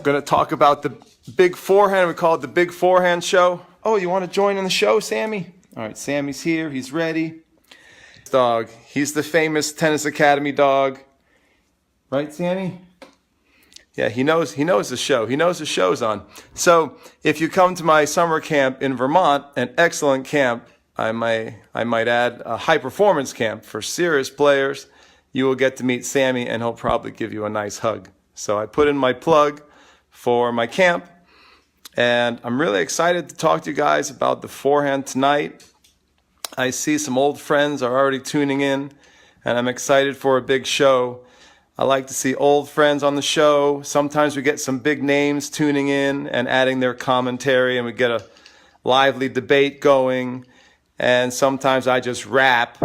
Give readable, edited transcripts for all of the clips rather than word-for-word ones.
Going to talk about the big forehand. We call it the big forehand show. Oh, you want to join in the show, Sammy? All right, Sammy's here. He's ready. Dog. He's the famous Tennis Academy dog. Right, Sammy? Yeah, he knows the show. He knows the show's on. So if you come to my summer camp in Vermont, an excellent camp, I might add a high performance camp for serious players, you will get to meet Sammy and he'll probably give you a nice hug. So I put in my plug for my camp, and I'm really excited to talk to you guys about the forehand tonight. I see some old friends are already tuning in, and I'm excited for a big show. I like to see old friends on the show. Sometimes we get some big names tuning in and adding their commentary, and we get a lively debate going. And sometimes I just rap,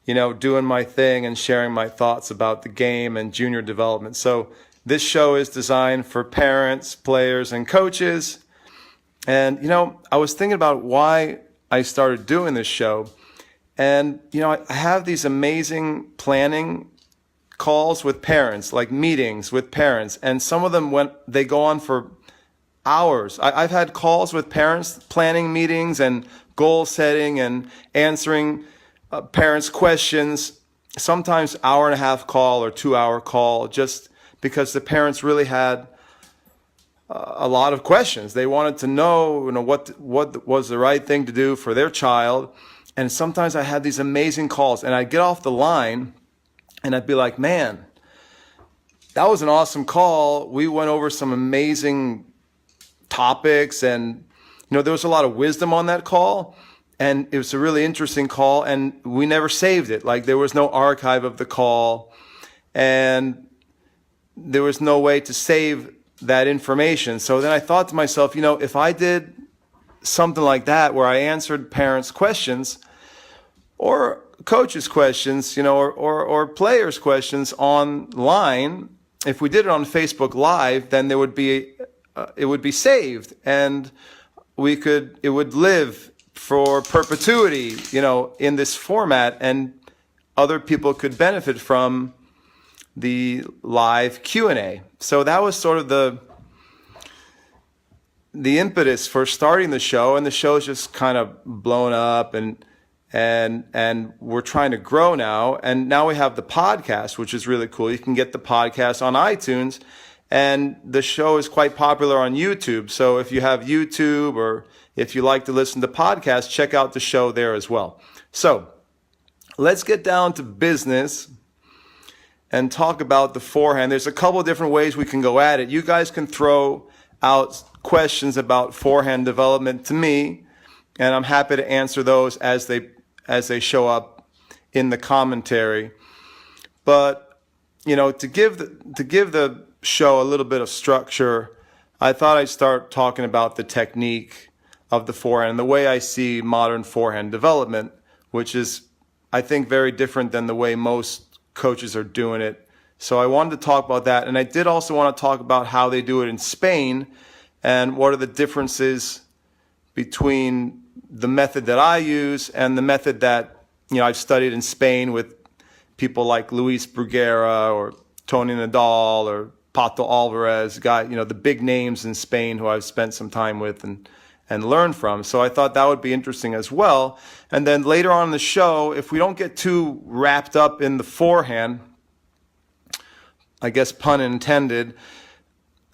doing my thing and sharing my thoughts about the game and junior development. So this show is designed for parents, players, and coaches. And, I was thinking about why I started doing this show. And, I have these amazing planning calls with parents, like meetings with parents. And some of them, they go on for hours. I've had calls with parents, planning meetings and goal setting and answering parents' questions, sometimes hour-and-a-half call or 2-hour call, just because the parents really had a lot of questions. They wanted to know, what was the right thing to do for their child. And sometimes I had these amazing calls, and I'd get off the line, and I'd be like, man, that was an awesome call. We went over some amazing topics, and there was a lot of wisdom on that call, and it was a really interesting call, and we never saved it. Like, there was no archive of the call, and there was no way to save that information. So then I thought to myself, if I did something like that where I answered parents' questions or coaches' questions, or players' questions online, if we did it on Facebook Live, then it would be saved, and it would live for perpetuity, in this format, and other people could benefit from the live Q&A. So that was sort of the impetus for starting the show, and the show's just kind of blown up, and we're trying to grow now. And now we have the podcast, which is really cool. You can get the podcast on iTunes, and the show is quite popular on YouTube. So if you have YouTube, or if you like to listen to podcasts, check out the show there as well. So let's get down to business and talk about the forehand. There's a couple of different ways we can go at it. You guys can throw out questions about forehand development to me, and I'm happy to answer those as they show up in the commentary. But to give the show a little bit of structure, I thought I'd start talking about the technique of the forehand and the way I see modern forehand development, which is, I think, very different than the way most coaches are doing it. So I wanted to talk about that, and I did also want to talk about how they do it in Spain and what are the differences between the method that I use and the method that I've studied in Spain with people like Luis Bruguera or Toni Nadal or Pato Alvarez, the big names in Spain who I've spent some time with and learn from. So I thought that would be interesting as well. And then later on in the show, if we don't get too wrapped up in the forehand, I guess pun intended,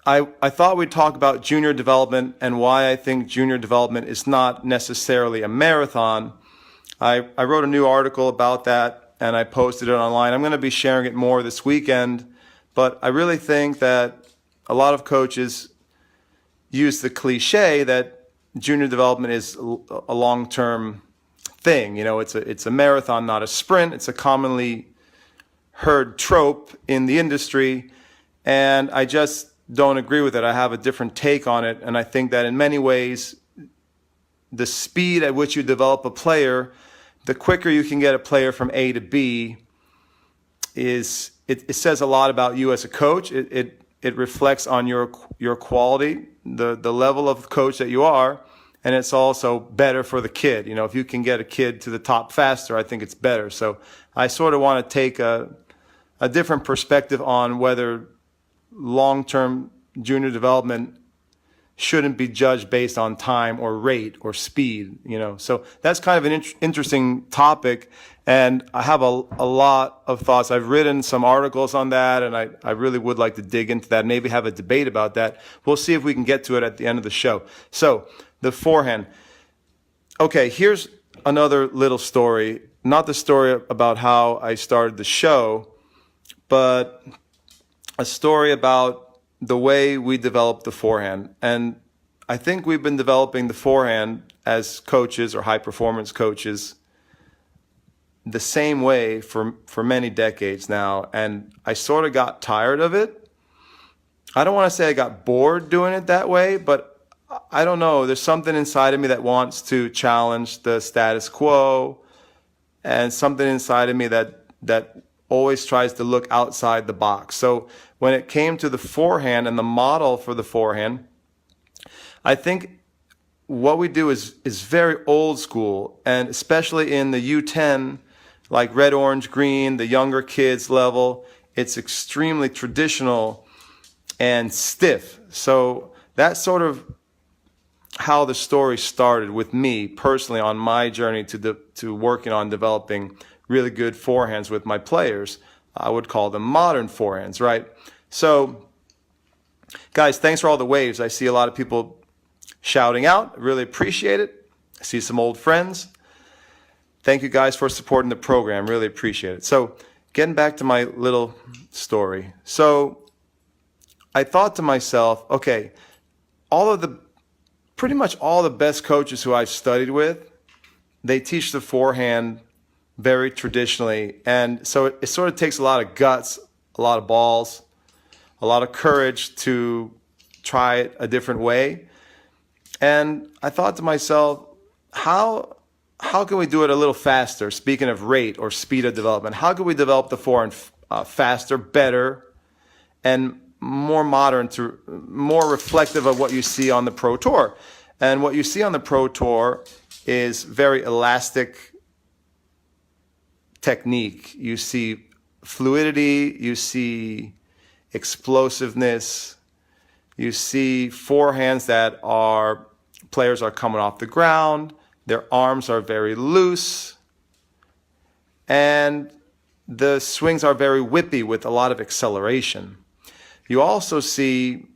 I thought we'd talk about junior development and why I think junior development is not necessarily a marathon. I wrote a new article about that, and I posted it online. I'm going to be sharing it more this weekend, but I really think that a lot of coaches use the cliche that junior development is a long-term thing. It's a marathon, not a sprint. It's a commonly heard trope in the industry, and I just don't agree with it. I have a different take on it, and I think that in many ways, the speed at which you develop a player, the quicker you can get a player from A to B, it says a lot about you as a coach. It reflects on your quality, the level of coach that you are, and it's also better for the kid. If you can get a kid to the top faster, I think it's better. So I sort of want to take a different perspective on whether long-term junior development shouldn't be judged based on time or rate or speed, So that's kind of an interesting topic, and I have a lot of thoughts. I've written some articles on that, and I really would like to dig into that, maybe have a debate about that. We'll see if we can get to it at the end of the show. So, the forehand. Okay, here's another little story. Not the story about how I started the show, but a story about the way we develop the forehand. And I think we've been developing the forehand as coaches or high performance coaches the same way for many decades now. And I sort of got tired of it. I don't want to say I got bored doing it that way, but I don't know. There's something inside of me that wants to challenge the status quo, and something inside of me that always tries to look outside the box. So when it came to the forehand and the model for the forehand, I think what we do is very old school, and especially in the U10, like red, orange, green, the younger kids level, it's extremely traditional and stiff. So that's sort of how the story started with me personally on my journey to working on developing really good forehands with my players. I would call them modern forehands, right? So, guys, thanks for all the waves. I see a lot of people shouting out. Really appreciate it. I see some old friends. Thank you guys for supporting the program. Really appreciate it. So, getting back to my little story. So, I thought to myself, okay, pretty much all the best coaches who I've studied with, they teach the forehand very traditionally. And so it sort of takes a lot of guts, a lot of balls, a lot of courage to try it a different way. And I thought to myself, how can we do it a little faster? Speaking of rate or speed of development, how can we develop the forehand faster, better, and more modern, more reflective of what you see on the Pro Tour? And what you see on the Pro Tour is very elastic technique. You see fluidity, you see explosiveness, you see forehands that players are coming off the ground, their arms are very loose, and the swings are very whippy with a lot of acceleration. You also see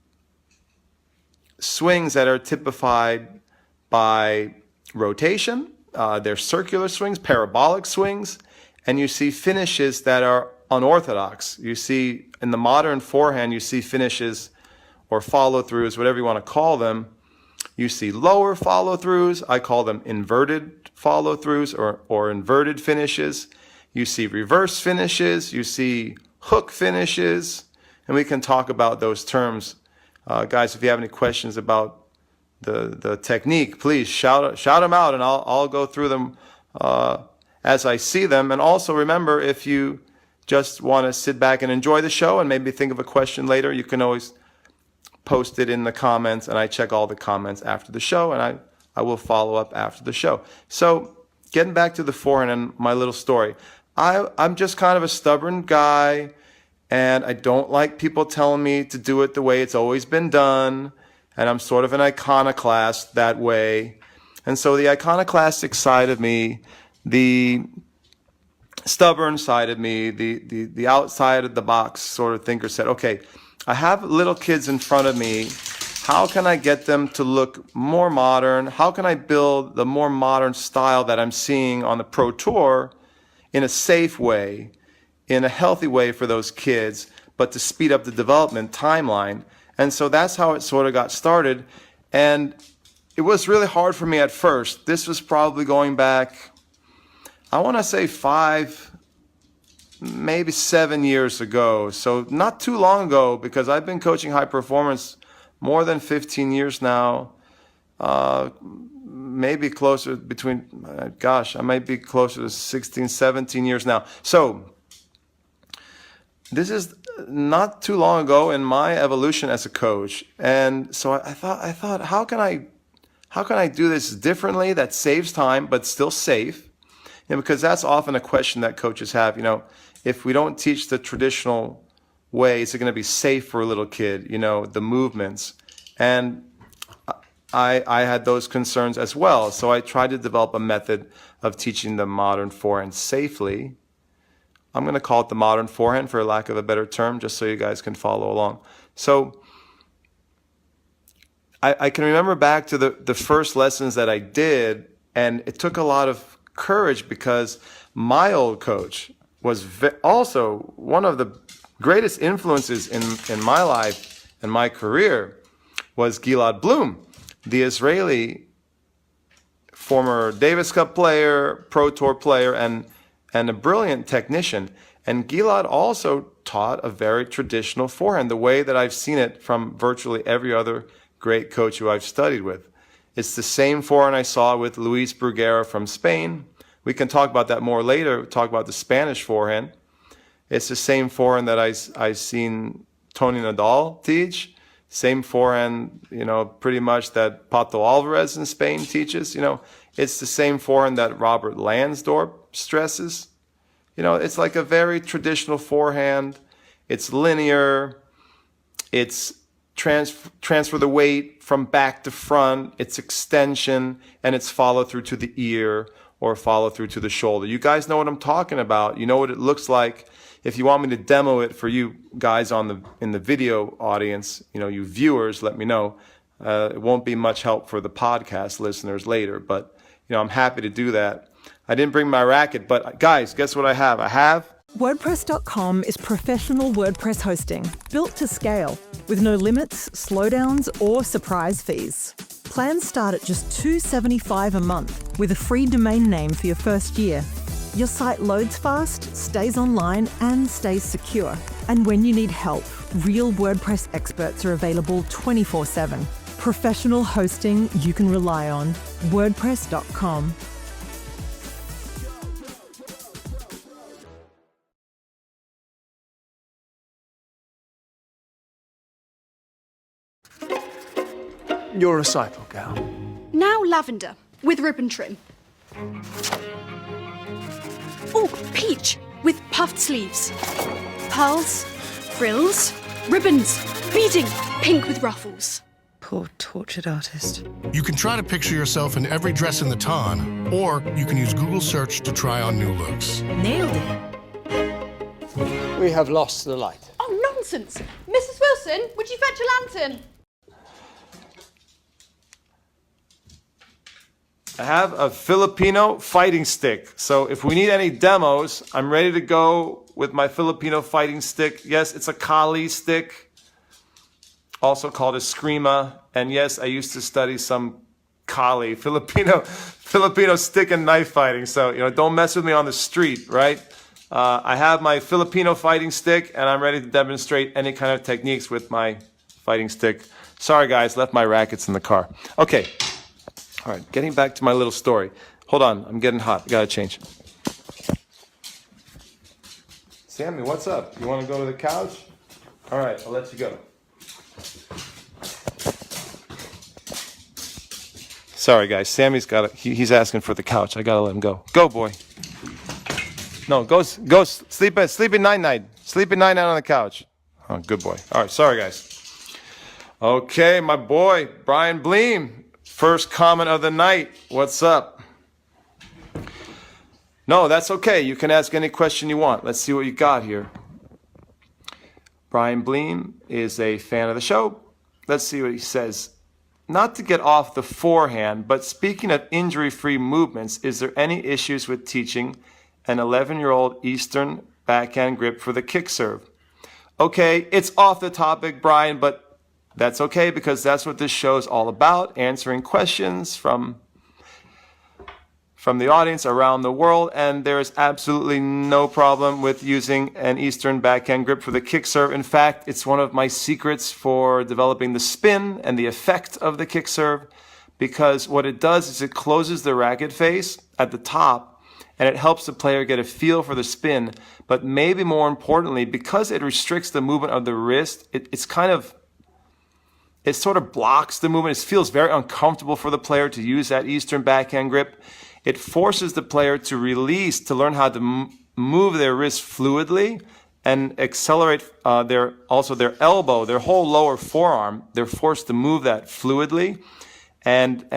swings that are typified by rotation. They're circular swings, parabolic swings, and you see finishes that are unorthodox. You see in the modern forehand, you see finishes or follow-throughs, whatever you want to call them. You see lower follow-throughs. I call them inverted follow-throughs or inverted finishes. You see reverse finishes. You see hook finishes. And we can talk about those terms. Guys, if you have any questions about the technique, please shout them out, and I'll go through them as I see them. And also remember, if you just want to sit back and enjoy the show and maybe think of a question later, you can always post it in the comments, and I check all the comments after the show, and I will follow up after the show. So getting back to the forehand and my little story, I'm just kind of a stubborn guy, and I don't like people telling me to do it the way it's always been done, and I'm sort of an iconoclast that way. And so the iconoclastic side of me, the stubborn side of me, the outside of the box sort of thinker said, okay, I have little kids in front of me. How can I get them to look more modern? How can I build the more modern style that I'm seeing on the Pro Tour in a safe way, in a healthy way for those kids, but to speed up the development timeline? And so that's how it sort of got started. And it was really hard for me at first. This was probably going back, I want to say 5, maybe 7 years ago. So not too long ago, because I've been coaching high performance more than 15 years now. Maybe closer between, I might be closer to 16, 17 years now. So this is not too long ago in my evolution as a coach. And so I thought, how can I do this differently that saves time but still safe? Because that's often a question that coaches have. If we don't teach the traditional way is it going to be safe for a little kid, you know, the movements. And I had those concerns as well. So I tried to develop a method of teaching the modern forehand safely. I'm going to call it the modern forehand for lack of a better term, just so you guys can follow along. So I can remember back to the first lessons that I did, and it took a lot of courage because my old coach was also one of the greatest influences in my life and my career was Gilad Bloom, the Israeli former Davis Cup player, Pro Tour player, and a brilliant technician. And Gilad also taught a very traditional forehand, the way that I've seen it from virtually every other great coach who I've studied with. It's the same forehand I saw with Luis Bruguera from Spain. We can talk about that more later, talk about the Spanish forehand. It's the same forehand that I've seen Toni Nadal teach. Same forehand, you know, pretty much that Pato Alvarez in Spain teaches. You know, it's the same forehand that Robert Lansdorp stresses. You know, it's like a very traditional forehand. It's linear. It's transfer the weight from back to front. It's extension, and it's follow through to the ear or follow through to the shoulder. You guys know what I'm talking about. You know what it looks like. If you want me to demo it for you guys in the video audience, you know, you viewers, let me know. It won't be much help for the podcast listeners later, but you know, I'm happy to do that. I didn't bring my racket, but guys, guess what I have? WordPress.com is professional WordPress hosting built to scale with no limits, slowdowns, or surprise fees. Plans start at just $2.75 a month with a free domain name for your first year. Your site loads fast, stays online, and stays secure. And when you need help, real WordPress experts are available 24/7. Professional hosting you can rely on. WordPress.com. You're a recital gal. Now lavender, with ribbon trim. Oh, peach, with puffed sleeves. Pearls, frills, ribbons, beading, pink with ruffles. Poor tortured artist. You can try to picture yourself in every dress in the ton, or you can use Google search to try on new looks. Nailed it. We have lost the light. Oh, nonsense! Mrs. Wilson, would you fetch a lantern? I have a Filipino fighting stick. So if we need any demos, I'm ready to go with my Filipino fighting stick. Yes, it's a Kali stick, also called a Screama. And yes, I used to study some Kali, Filipino stick and knife fighting. So, you know, don't mess with me on the street, right? I have my Filipino fighting stick, and I'm ready to demonstrate any kind of techniques with my fighting stick. Sorry, guys, left my rackets in the car. Okay. All right, getting back to my little story. Hold on, I'm getting hot. Gotta change. Sammy, what's up? You want to go to the couch? All right, I'll let you go. Sorry, guys. Sammy's he's asking for the couch. I gotta let him go. Go, boy. No, go sleep night. Sleep at night on the couch. Oh, good boy. All right, sorry, guys. Okay, my boy, Brian Bleem. First comment of the night. What's up? No, that's okay. You can ask any question you want. Let's see what you got here. Brian Bleem is a fan of the show. Let's see what he says. Not to get off the forehand, but speaking of injury-free movements, is there any issues with teaching an 11-year-old Eastern backhand grip for the kick serve? Okay, it's off the topic, Brian, but that's okay, because that's what this show is all about, answering questions from the audience around the world, and there is absolutely no problem with using an Eastern backhand grip for the kick serve. In fact, it's one of my secrets for developing the spin and the effect of the kick serve, because what it does is it closes the racket face at the top, and it helps the player get a feel for the spin, but maybe more importantly, because it restricts the movement of the wrist, it sort of blocks the movement. It feels very uncomfortable for the player to use that Eastern backhand grip. It forces the player to release, to learn how to move their wrist fluidly and accelerate their elbow, their whole lower forearm. They're forced to move that fluidly and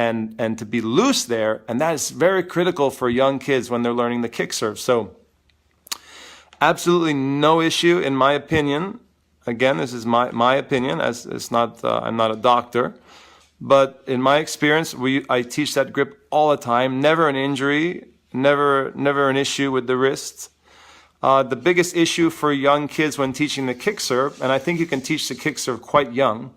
to be loose there. And that is very critical for young kids when they're learning the kick serve. So absolutely no issue, in my opinion. Again, this is my opinion, as it's not, I'm not a doctor. But in my experience, I teach that grip all the time. Never an injury, never an issue with the wrists. The biggest issue for young kids when teaching the kick serve, and I think you can teach the kick serve quite young.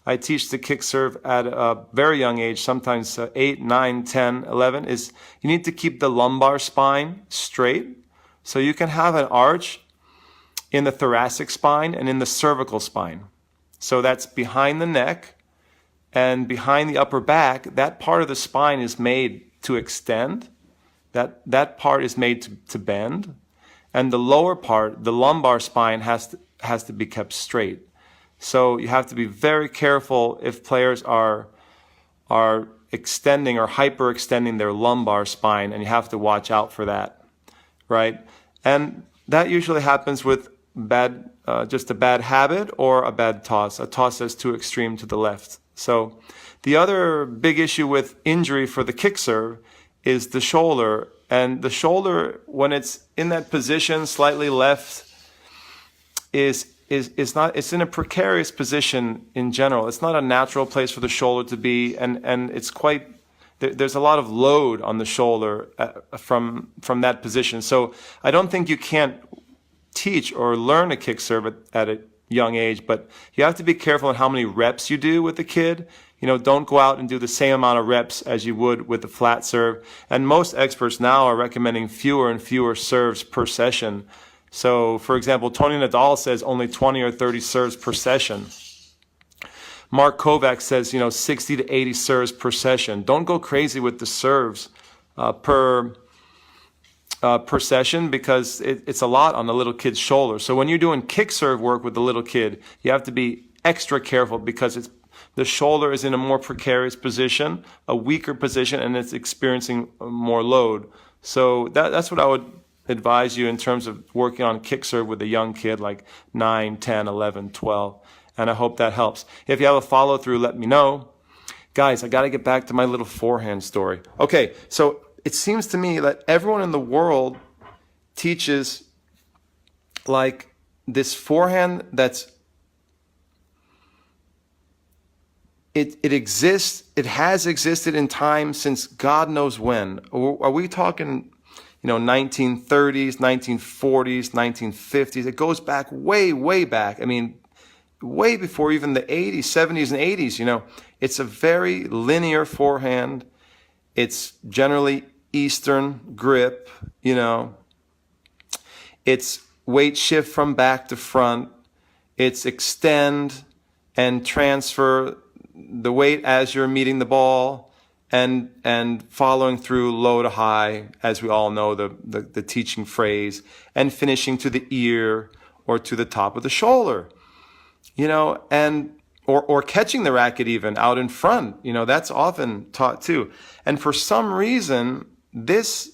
I teach the kick serve at a very young age, sometimes 8, 9, 10, 11, is you need to keep the lumbar spine straight. So you can have an arch in the thoracic spine and in the cervical spine. So that's behind the neck and behind the upper back. That part of the spine is made to extend. That part is made to bend. And the lower part, the lumbar spine, has to be kept straight. So you have to be very careful if players are extending or hyperextending their lumbar spine, and you have to watch out for that, right? And that usually happens with just a bad habit or a bad toss, a toss that's too extreme to the left. So the other big issue with injury for the kick serve is the shoulder. And the shoulder, when it's in that position, slightly left, is not, it's in a precarious position in general. It's not a natural place for the shoulder to be, and it's quite, there's a lot of load on the shoulder from that position. So I don't think you can't teach or learn a kick serve at a young age, but you have to be careful on how many reps you do with the kid. You know, don't go out and do the same amount of reps as you would with the flat serve. And most experts now are recommending fewer and fewer serves per session. So, for example, Toni Nadal says only 20 or 30 serves per session. Mark Kovacs says, 60 to 80 serves per session. Don't go crazy with the serves per session, because it's a lot on the little kid's shoulder. So when you're doing kick serve work with the little kid, you have to be extra careful, because the shoulder is in a more precarious position, a weaker position, and it's experiencing more load. So that's what I would advise you in terms of working on kick serve with a young kid like 9, 10, 11, 12. And I hope that helps. If you have a follow through, let me know. Guys, I got to get back to my little forehand story. Okay, so it seems to me that everyone in the world teaches like this forehand that's, it exists, it has existed in time since God knows when. Are we talking 1930s, 1940s, 1950s? It goes back way, way back. I mean, way before even the 80s, 70s, and 80s. It's a very linear forehand. It's generally Eastern grip. It's weight shift from back to front. It's extend and transfer the weight as you're meeting the ball, and following through low to high, as we all know the teaching phrase, and finishing to the ear or to the top of the shoulder, and or catching the racket even out in front, that's often taught too. And for some reason, this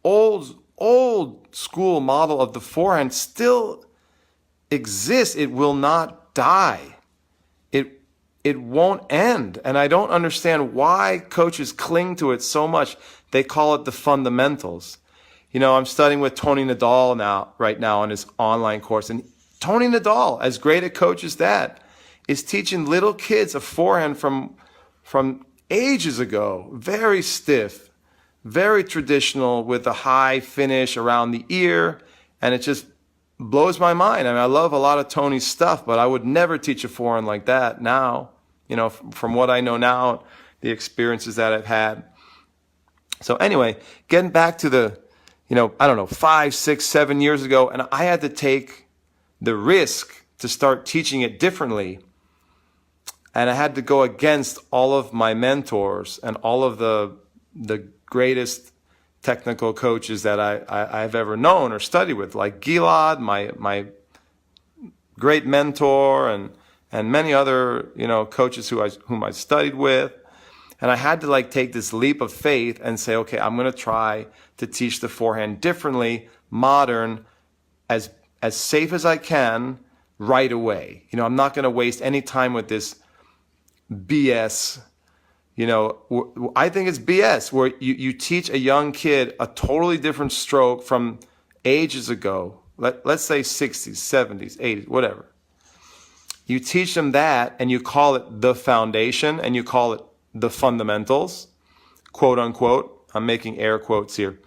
old school model of the forehand still exists. It will not die. It won't end. And I don't understand why coaches cling to it so much. They call it the fundamentals. I'm studying with Toni Nadal right now on his online course. And Toni Nadal, as great a coach as that, is teaching little kids a forehand from ages ago. Very stiff, very traditional, with a high finish around the ear. And it just blows my mind. I love a lot of Tony's stuff, but I would never teach a forehand like that now. From what I know now, the experiences that I've had. So anyway, getting back to the, 5, 6, 7 years ago, and I had to take the risk to start teaching it differently. And I had to go against all of my mentors and all of the greatest technical coaches that I've ever known or studied with, like Gilad, my great mentor, and many other coaches whom I studied with. And I had to take this leap of faith and say, okay, I'm going to try to teach the forehand differently, modern, as as safe as I can right away. You know, I'm not going to waste any time with this BS. You know, I think it's BS where you teach a young kid a totally different stroke from ages ago. Let's say 60s, 70s, 80s, whatever. You teach them that and you call it the foundation and you call it the fundamentals, quote unquote. I'm making air quotes here.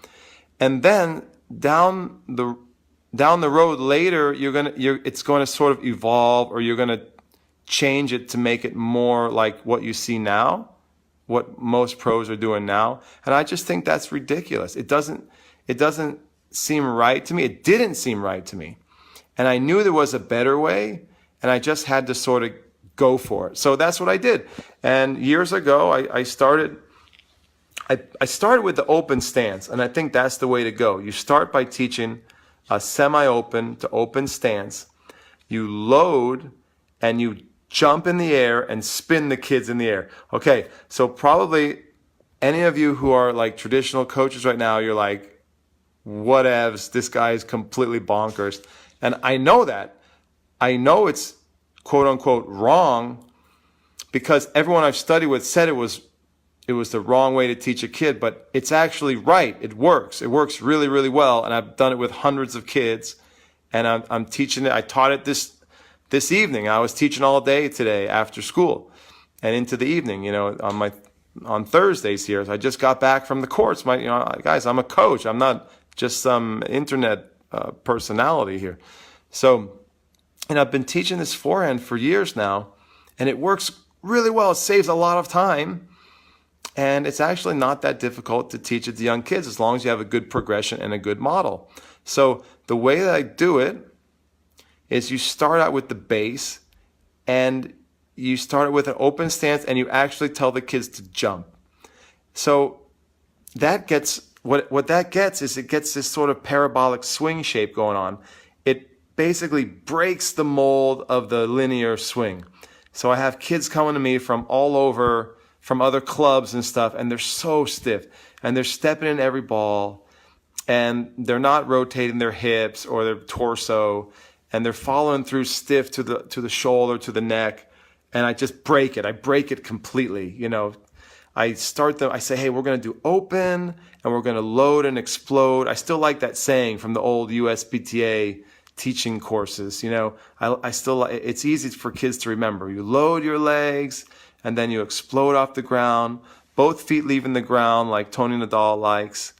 And then down the road later, it's going to sort of evolve, or you're going to change it to make it more like what you see now, what most pros are doing now. And I just think that's ridiculous. It doesn't seem right to me. It didn't seem right to me. And I knew there was a better way, and I just had to sort of go for it. So that's what I did. And years ago, I started with the open stance, and I think that's the way to go. You start by teaching a semi-open to open stance. You load and you jump in the air and spin the kids in the air. Okay, so probably any of you who are like traditional coaches right now, you're like, whatevs, this guy is completely bonkers. And I know that. I know it's quote unquote wrong because everyone I've studied with said it was the wrong way to teach a kid, but it's actually right. It works. It works really, really well. And I've done it with hundreds of kids, and I'm teaching it. I taught it this evening. I was teaching all day today after school and into the evening, you know, on Thursdays here. I just got back from the course. Guys, I'm a coach. I'm not just some internet personality here. So, and I've been teaching this forehand for years now, and it works really well. It saves a lot of time. And it's actually not that difficult to teach it to young kids as long as you have a good progression and a good model. So the way that I do it is you start out with the base, and you start with an open stance, and you actually tell the kids to jump. So that gets what that gets is it gets this sort of parabolic swing shape going on. It basically breaks the mold of the linear swing. So I have kids coming to me from all over, from other clubs and stuff, and they're so stiff, and they're stepping in every ball, and they're not rotating their hips or their torso, and they're following through stiff to the shoulder, to the neck, and I just break it. I break it completely. You know, I start them. I say, hey, we're going to do open, and we're going to load and explode. I still like that saying from the old USPTA teaching courses. You know, I still, it's easy for kids to remember. You load your legs, and then you explode off the ground, both feet leaving the ground like Toni Nadal likes.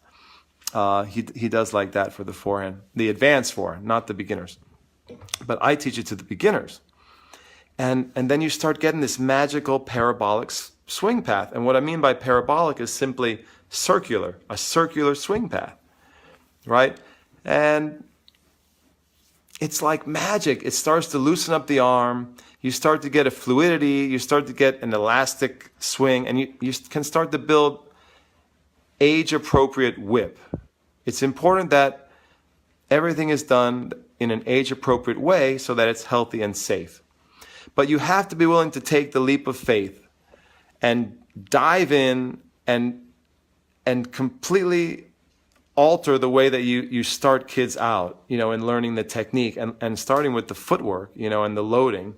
He does like that for the forehand, the advanced forehand, not the beginners. But I teach it to the beginners. And then you start getting this magical parabolic swing path. And what I mean by parabolic is simply circular, a circular swing path, right? And it's like magic. It starts to loosen up the arm. You start to get a fluidity. You start to get an elastic swing, and you can start to build age-appropriate whip. It's important that everything is done in an age-appropriate way so that it's healthy and safe. But you have to be willing to take the leap of faith and dive in and completely alter the way that you start kids out, you know, in learning the technique and starting with the footwork, you know, and the loading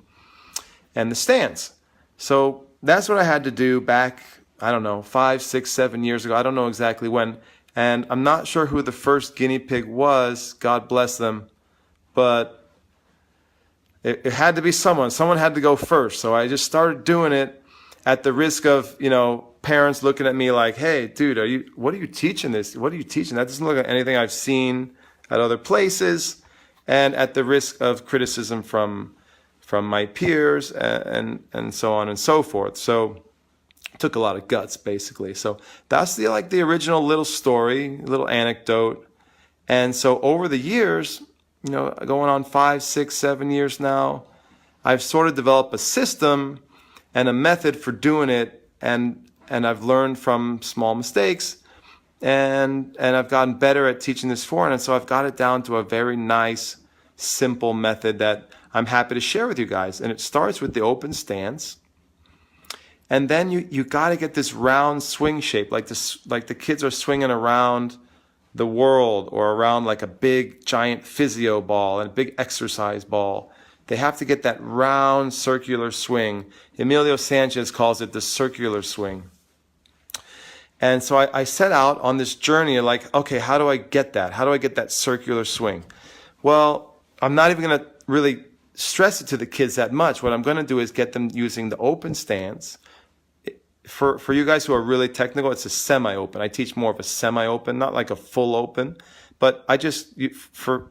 and the stance. So that's what I had to do back, I don't know, 5, 6, 7 years ago. I don't know exactly when. And I'm not sure who the first guinea pig was, God bless them, but it had to be someone. Someone had to go first. So I just started doing it at the risk of, you know, parents looking at me like, hey, dude, what are you teaching this? What are you teaching? That doesn't look like anything I've seen at other places. And at the risk of criticism from my peers and so on and so forth. So it took a lot of guts, basically. So that's the original little story, little anecdote. And so over the years, you know, going on 5, 6, 7 years now, I've sort of developed a system and a method for doing it, and I've learned from small mistakes, and I've gotten better at teaching this forehand, and so I've got it down to a very nice, simple method that I'm happy to share with you guys. And it starts with the open stance, and then you got to get this round swing shape, like the kids are swinging around the world or around like a big giant physio ball and a big exercise ball. They have to get that round circular swing. Emilio Sanchez calls it the circular swing. And so I set out on this journey like, okay, how do I get that? How do I get that circular swing? Well, I'm not even going to really stress it to the kids that much. What I'm going to do is get them using the open stance. For you guys who are really technical, it's a semi-open. I teach more of a semi-open, not like a full open. But I just, for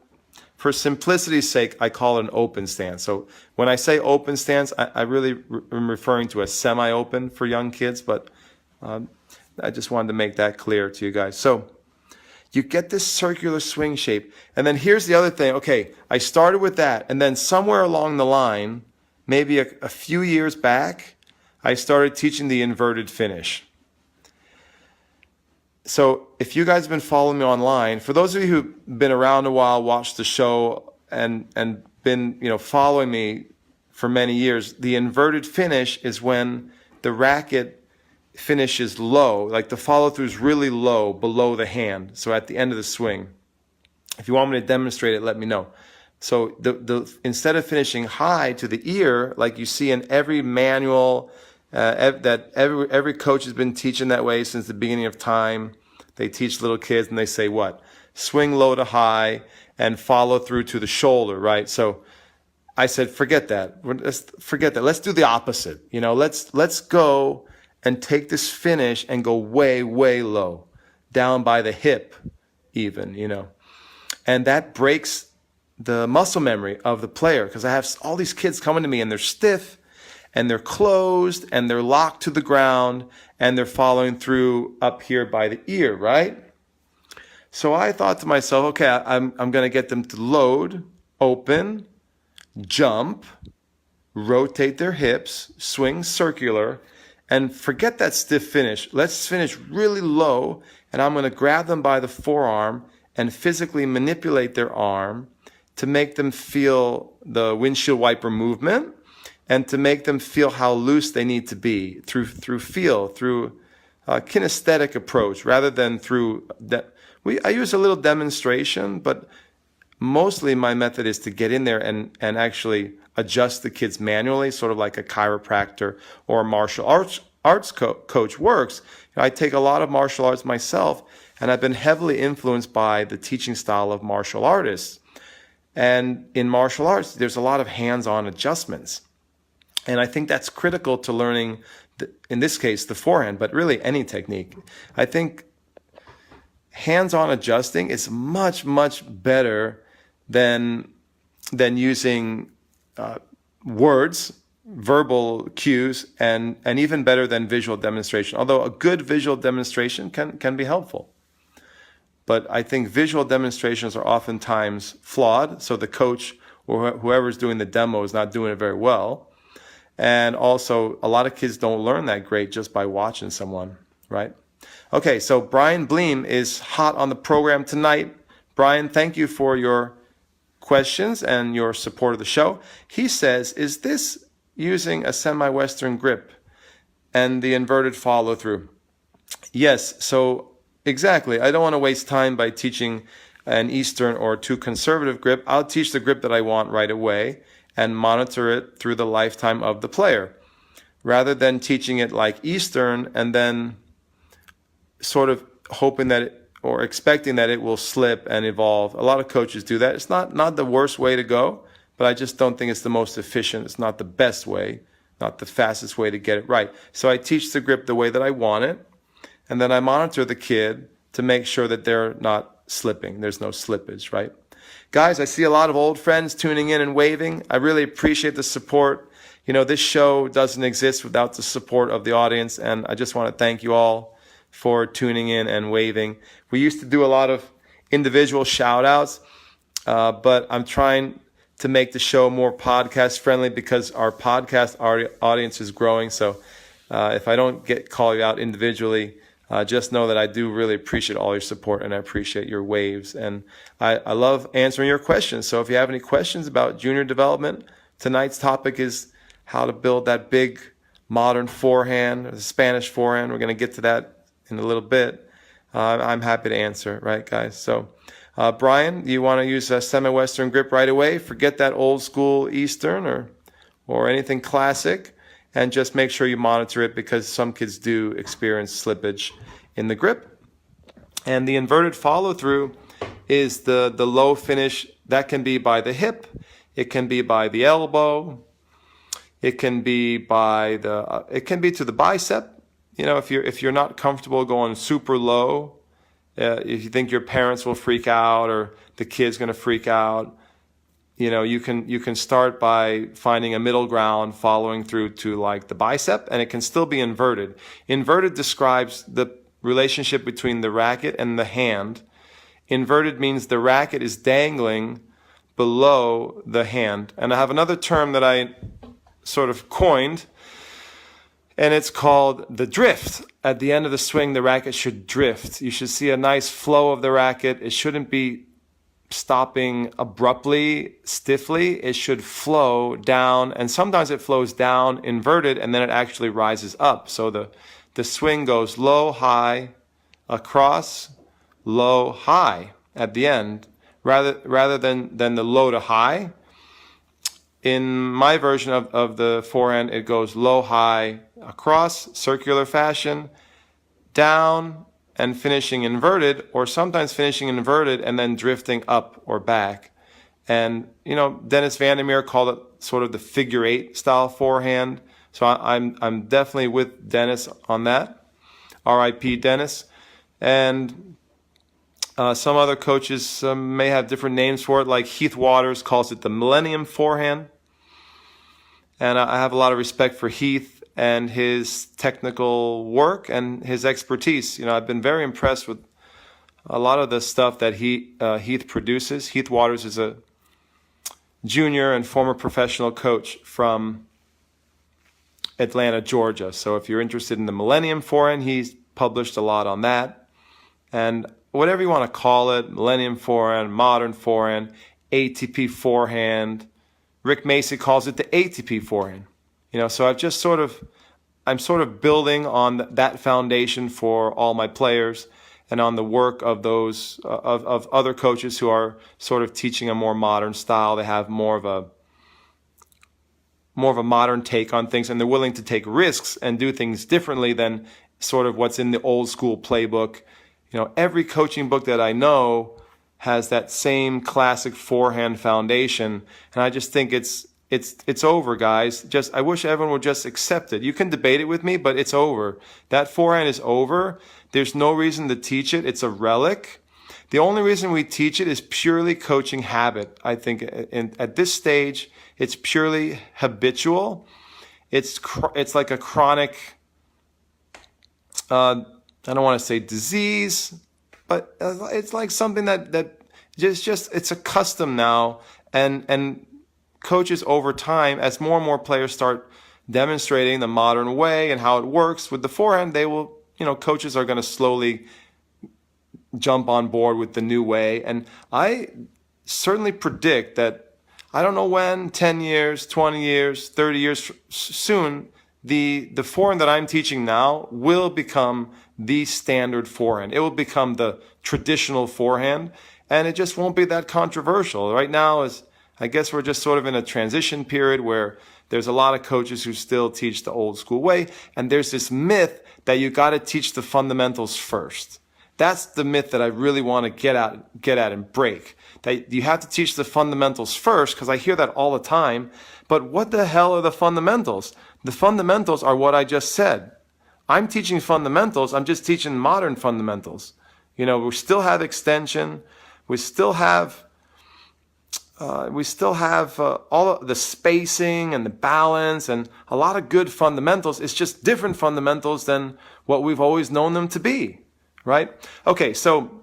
simplicity's sake, I call it an open stance. So when I say open stance, I really am referring to a semi-open for young kids. But I just wanted to make that clear to you guys. So you get this circular swing shape. And then here's the other thing. Okay, I started with that. And then somewhere along the line, maybe a few years back, I started teaching the inverted finish. So if you guys have been following me online, for those of you who've been around a while, watched the show, and been following me for many years, the inverted finish is when the racket finishes low, like the follow through is really low below the hand. So at the end of the swing, if you want me to demonstrate it, let me know. So instead of finishing high to the ear, like you see in every manual that every coach has been teaching that way since the beginning of time. They teach little kids and they say what? Swing low to high and follow through to the shoulder, right? So I said, forget that. Forget that. Let's do the opposite. Let's go and take this finish and go way, way low, down by the hip even. And that breaks the muscle memory of the player, because I have all these kids coming to me and they're stiff and they're closed and they're locked to the ground and they're following through up here by the ear, right? So I thought to myself, okay, I'm going to get them to load, open, jump, rotate their hips, swing circular, and forget that stiff finish. Let's finish really low, and I'm going to grab them by the forearm and physically manipulate their arm to make them feel the windshield wiper movement and to make them feel how loose they need to be through feel, through a kinesthetic approach rather than through that. I use a little demonstration, but mostly my method is to get in there and actually adjust the kids manually, sort of like a chiropractor or a martial arts coach works. I take a lot of martial arts myself, and I've been heavily influenced by the teaching style of martial artists. And in martial arts, there's a lot of hands-on adjustments. And I think that's critical to learning, in this case, the forehand, but really any technique. I think hands-on adjusting is much, much better than using words, verbal cues, and even better than visual demonstration. Although a good visual demonstration can be helpful. But I think visual demonstrations are oftentimes flawed, so the coach or whoever's doing the demo is not doing it very well. And also, a lot of kids don't learn that great just by watching someone, right? Okay, so Brian Bleem is hot on the program tonight. Brian, thank you for your questions and your support of the show. He says, is this using a semi-Western grip and the inverted follow-through? Yes, so exactly. I don't want to waste time by teaching an Eastern or too conservative grip. I'll teach the grip that I want right away and monitor it through the lifetime of the player, rather than teaching it like Eastern and then sort of hoping that or expecting that it will slip and evolve. A lot of coaches do that. It's not the worst way to go, but I just don't think it's the most efficient. It's not the best way, not the fastest way to get it right. So I teach the grip the way that I want it, and then I monitor the kid to make sure that they're not slipping. There's no slippage, right? Guys, I see a lot of old friends tuning in and waving. I really appreciate the support. This show doesn't exist without the support of the audience, and I just want to thank you all for tuning in and waving. We used to do a lot of individual shout-outs, but I'm trying to make the show more podcast-friendly because our podcast audience is growing. So if I don't call you out individually, just know that I do really appreciate all your support, and I appreciate your waves. And I love answering your questions. So if you have any questions about junior development, tonight's topic is how to build that big modern forehand, the Spanish forehand. We're going to get to that in a little bit. I'm happy to answer, right, guys? So, Brian, you want to use a semi-Western grip right away? Forget that old school Eastern or anything classic, and just make sure you monitor it, because some kids do experience slippage in the grip. And the inverted follow-through is the low finish. That can be by the hip, it can be by the elbow, it can be by it can be to the bicep. You know, if you're not comfortable going super low, if you think your parents will freak out or the kid's going to freak out, you know, you can start by finding a middle ground, following through to like the bicep, and it can still be inverted. Inverted describes the relationship between the racket and the hand. Inverted means the racket is dangling below the hand. And I have another term that I sort of coined, and it's called the drift. At the end of the swing, the racket should drift. You should see a nice flow of the racket. It shouldn't be stopping abruptly, stiffly. It should flow down, and sometimes it flows down inverted, and then it actually rises up. So the swing goes low, high, across, low, high at the end, rather than the low to high. In my version of the forehand, it goes low, high, across, circular fashion, down, and finishing inverted, or sometimes finishing inverted and then drifting up or back. And, you know, Dennis Van der Meer called it sort of the figure eight style forehand. So I'm definitely with Dennis on that. R.I.P. Dennis. And some other coaches may have different names for it, like Heath Waters calls it the Millennium Forehand. And I have a lot of respect for Heath and his technical work and his expertise. You know, I've been very impressed with a lot of the stuff that Heath produces. Heath Waters is a junior and former professional coach from Atlanta, Georgia. So if you're interested in the Millennium Forehand, he's published a lot on that. And whatever you want to call it, Millennium Forehand, Modern Forehand, ATP Forehand. Rick Macy calls it the ATP Forehand. You know, so I'm sort of building on that foundation for all my players, and on the work of those of other coaches who are sort of teaching a more modern style. They have more of a modern take on things, and they're willing to take risks and do things differently than sort of what's in the old school playbook. You know, every coaching book that I know has that same classic forehand foundation, and I just think it's over, guys. I wish everyone would just accept it. You can debate it with me, but it's over. That forehand is over. There's no reason to teach it. It's a relic. The only reason we teach it is purely coaching habit. I think at this stage, it's purely habitual. It's like a chronic, I don't want to say disease, but it's like something that just it's a custom now. And coaches over time, as more and more players start demonstrating the modern way and how it works with the forehand, they will, you know, coaches are going to slowly jump on board with the new way. And I certainly predict that, I don't know when, 10 years, 20 years, 30 years soon, the forehand that I'm teaching now will become the standard forehand. It will become the traditional forehand, and it just won't be that controversial. Right now, I guess we're just sort of in a transition period where there's a lot of coaches who still teach the old school way, and there's this myth that you got to teach the fundamentals first. That's the myth that I really want to get at and break. That you have to teach the fundamentals first, because I hear that all the time. But what the hell are the fundamentals? The fundamentals are what I just said. I'm teaching fundamentals. I'm just teaching modern fundamentals. You know, we still have extension. We still have all of the spacing and the balance and a lot of good fundamentals. It's just different fundamentals than what we've always known them to be, right? Okay, so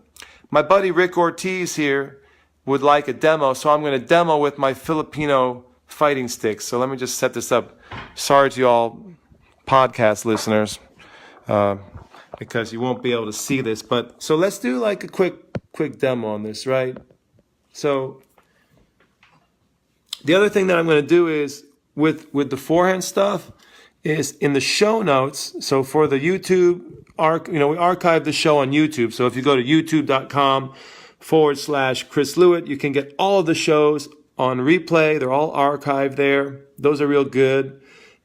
my buddy Rick Ortiz here would like a demo, so I'm going to demo with my Filipino fighting sticks. So let me just set this up. Sorry to you all podcast listeners, because you won't be able to see this. But so let's do like a quick demo on this, right? So the other thing that I'm going to do is with the forehand stuff is in the show notes. So for the YouTube we archive the show on YouTube. So if you go to youtube.com/Chris Lewitt, you can get all of the shows on replay. They're all archived there. Those are real good.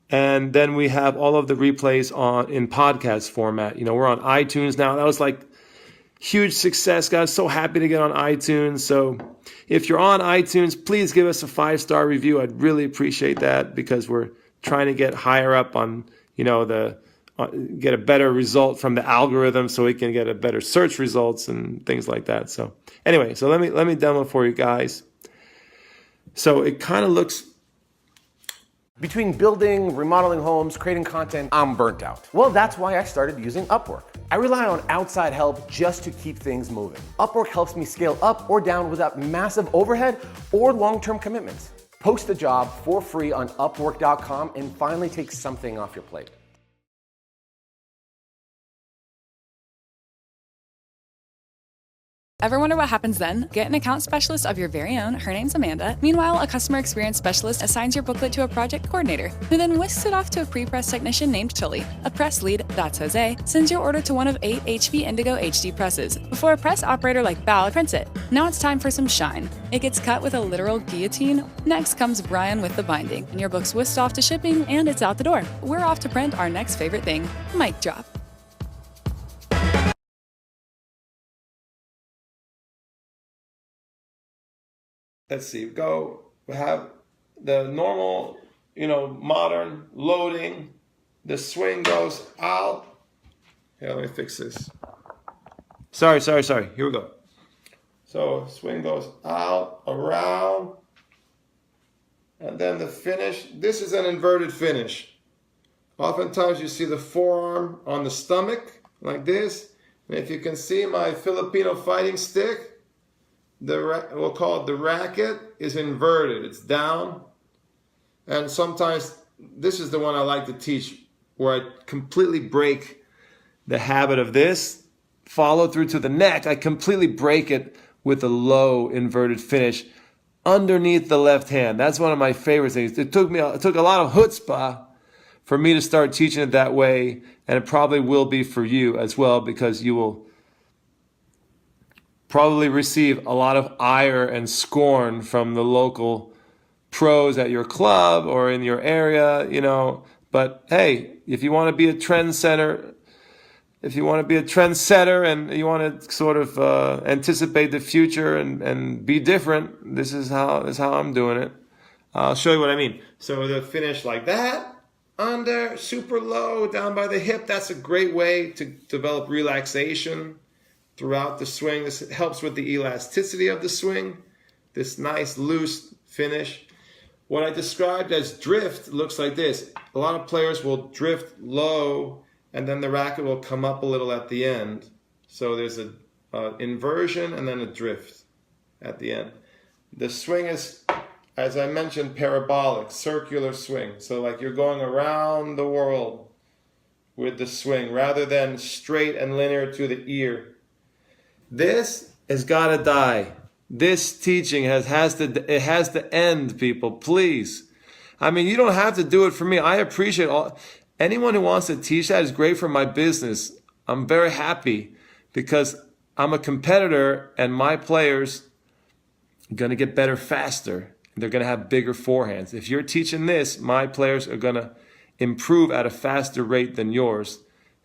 And then we have all of the replays in podcast format. We're on iTunes now. That was like huge success, guys. So happy to get on iTunes. So if you're on iTunes, please give us a 5-star review. I'd really appreciate that because we're trying to get higher up on, get a better result from the algorithm so we can get a better search results and things like that. So anyway, so let me demo for you guys. So it kind of looks... Between building, remodeling homes, creating content, I'm burnt out. Well, that's why I started using Upwork. I rely on outside help just to keep things moving. Upwork helps me scale up or down without massive overhead or long-term commitments. Post a job for free on Upwork.com and finally take something off your plate. Ever wonder what happens then? Get an account specialist of your very own. Her name's Amanda. Meanwhile, a customer experience specialist assigns your booklet to a project coordinator, who then whisks it off to a pre-press technician named Tully. A press lead, that's Jose, sends your order to one of 8 HP Indigo HD presses, before a press operator like Bao prints it. Now it's time for some shine. It gets cut with a literal guillotine. Next comes Brian with the binding, and your book's whisked off to shipping, and it's out the door. We're off to print our next favorite thing. Mic drop. Let's see, we have the normal, modern loading. The swing goes out. Here, let me fix this. Sorry. Here we go. So swing goes out, around, and then the finish. This is an inverted finish. Oftentimes you see the forearm on the stomach, like this. And if you can see my Filipino fighting stick, we'll call it the racket, is inverted. It's down. And sometimes this is the one I like to teach, where I completely break the habit of this, follow through to the neck. I completely break it with a low inverted finish underneath the left hand. That's one of my favorite things. It took a lot of chutzpah for me to start teaching it that way, and it probably will be for you as well, because you will probably receive a lot of ire and scorn from the local pros at your club or in your area, But hey, if you want to be a trendsetter, and you want to sort of anticipate the future and be different, this is how I'm doing it. I'll show you what I mean. So the finish like that, under, super low, down by the hip. That's a great way to develop relaxation throughout the swing. This helps with the elasticity of the swing. This nice loose finish. What I described as drift looks like this. A lot of players will drift low, and then the racket will come up a little at the end. So there's an inversion and then a drift at the end. The swing is, as I mentioned, parabolic, circular swing. So like you're going around the world with the swing rather than straight and linear to the ear. This has got to die. This teaching has to end, people, please. I mean, you don't have to do it for me. I appreciate anyone who wants to teach that is great for my business. I'm very happy because I'm a competitor and my players are going to get better faster. They're going to have bigger forehands. If you're teaching this, my players are going to improve at a faster rate than yours.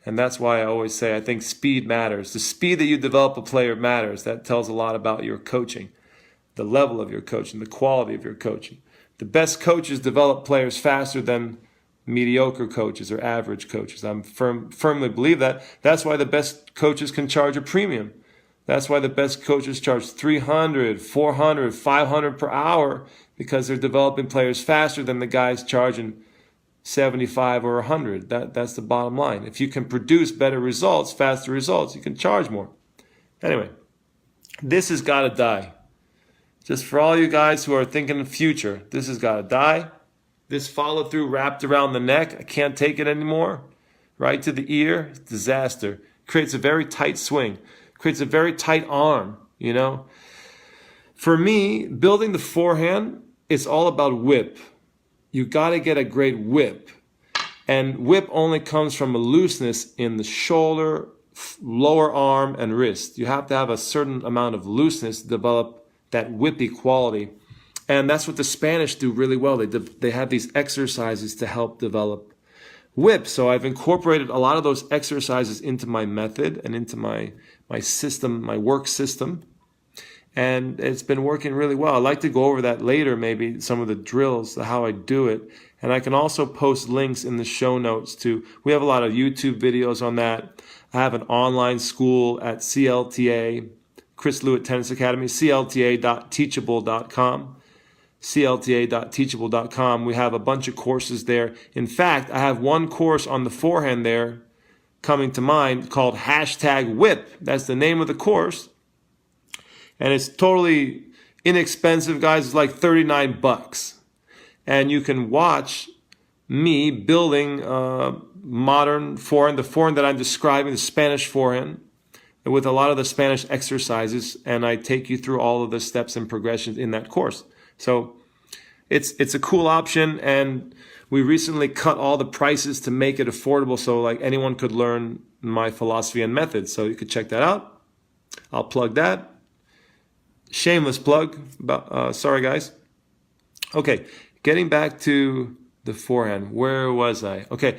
And that's why I always say I think speed matters. The speed that you develop a player matters. That tells a lot about your coaching, the level of your coaching, the quality of your coaching. The best coaches develop players faster than mediocre coaches or average coaches. I firmly believe that. That's why the best coaches can charge a premium. That's why the best coaches charge $300, $400, $500 per hour, because they're developing players faster than the guys charging 75 or 100. That's the bottom line. If you can produce better results, faster results, you can charge more. Anyway, this has got to die. Just for all you guys who are thinking of future, this has got to die. This follow through wrapped around the neck, I can't take it anymore. Right to the ear, it's disaster. Creates a very tight swing. Creates a very tight arm, For me, building the forehand, it's all about whip. You got to get a great whip. And whip only comes from a looseness in the shoulder, lower arm, and wrist. You have to have a certain amount of looseness to develop that whippy quality. And that's what the Spanish do really well. They have these exercises to help develop whip. So I've incorporated a lot of those exercises into my method and into my system, my work system. And it's been working really well. I'd like to go over that later, maybe some of the drills, how I do it. And I can also post links in the show notes too. We have a lot of YouTube videos on that. I have an online school at CLTA, Chris Lewitt Tennis Academy, clta.teachable.com. clta.teachable.com. We have a bunch of courses there. In fact, I have one course on the forehand there coming to mind called #whip. That's the name of the course. And it's totally inexpensive, guys. It's like $39. And you can watch me building modern forehand, the forehand that I'm describing, the Spanish forehand, with a lot of the Spanish exercises. And I take you through all of the steps and progressions in that course. So it's a cool option, and we recently cut all the prices to make it affordable so like anyone could learn my philosophy and methods. So you could check that out. I'll plug that. Shameless plug. Sorry, guys. Okay, getting back to the forehand. Where was I? Okay.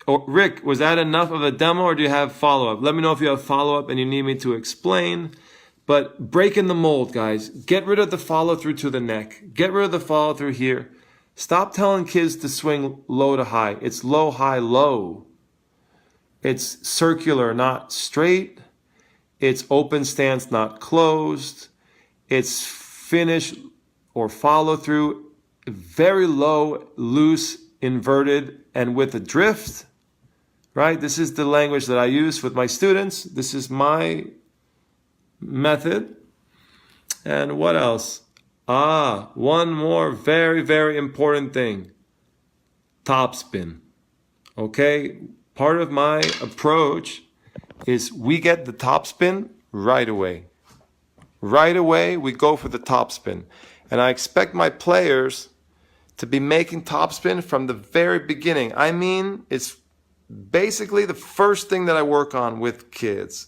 Oh, Rick, was that enough of a demo, or do you have follow-up? Let me know if you have follow-up and you need me to explain. But breaking the mold, guys. Get rid of the follow-through to the neck. Get rid of the follow-through here. Stop telling kids to swing low to high. It's low, high, low. It's circular, not straight. It's open stance, not closed. It's finish or follow-through, very low, loose, inverted, and with a drift. Right? This is the language that I use with my students. This is my method. And what else? One more very, very important thing. Topspin. Okay? Part of my approach is we get the topspin right away. Right away, we go for the topspin. And I expect my players to be making topspin from the very beginning. I mean, it's basically the first thing that I work on with kids.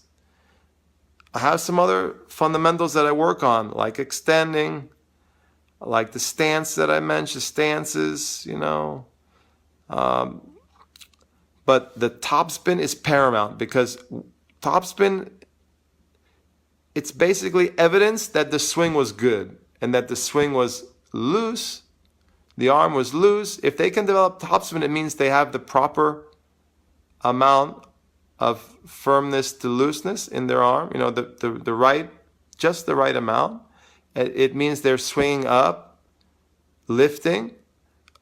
I have some other fundamentals that I work on, like extending, like the stance that I mentioned, stances, but the topspin is paramount because topspin, it's basically evidence that the swing was good and that the swing was loose, the arm was loose. If they can develop topspin, it means they have the proper amount of firmness to looseness in their arm, the right, just the right amount. It means they're swinging up, lifting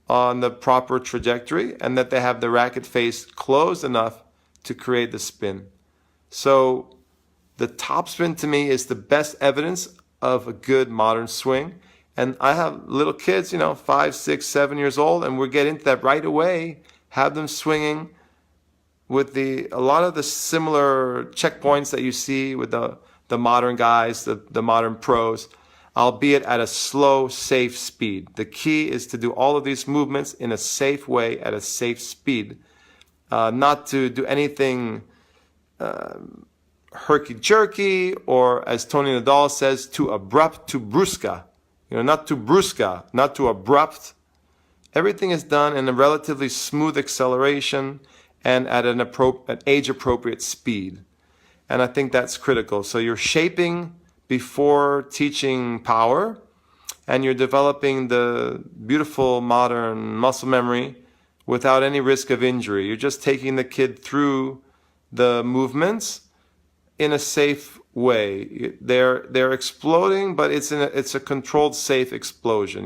on the proper trajectory, and that they have the racket face closed enough to create the spin. So the topspin to me is the best evidence of a good modern swing. And I have little kids, 5, 6, 7 years old, and we're getting into that right away, have them swinging with a lot of the similar checkpoints that you see with the modern guys, the modern pros, albeit at a slow, safe speed. The key is to do all of these movements in a safe way at a safe speed, not to do anything herky-jerky, or as Toni Nadal says, too abrupt, too brusca. Not too brusca, not too abrupt. Everything is done in a relatively smooth acceleration and at an age-appropriate speed. And I think that's critical. So you're shaping before teaching power, and you're developing the beautiful modern muscle memory without any risk of injury. You're just taking the kid through the movements in a safe way. They're exploding, but it's a controlled, safe explosion.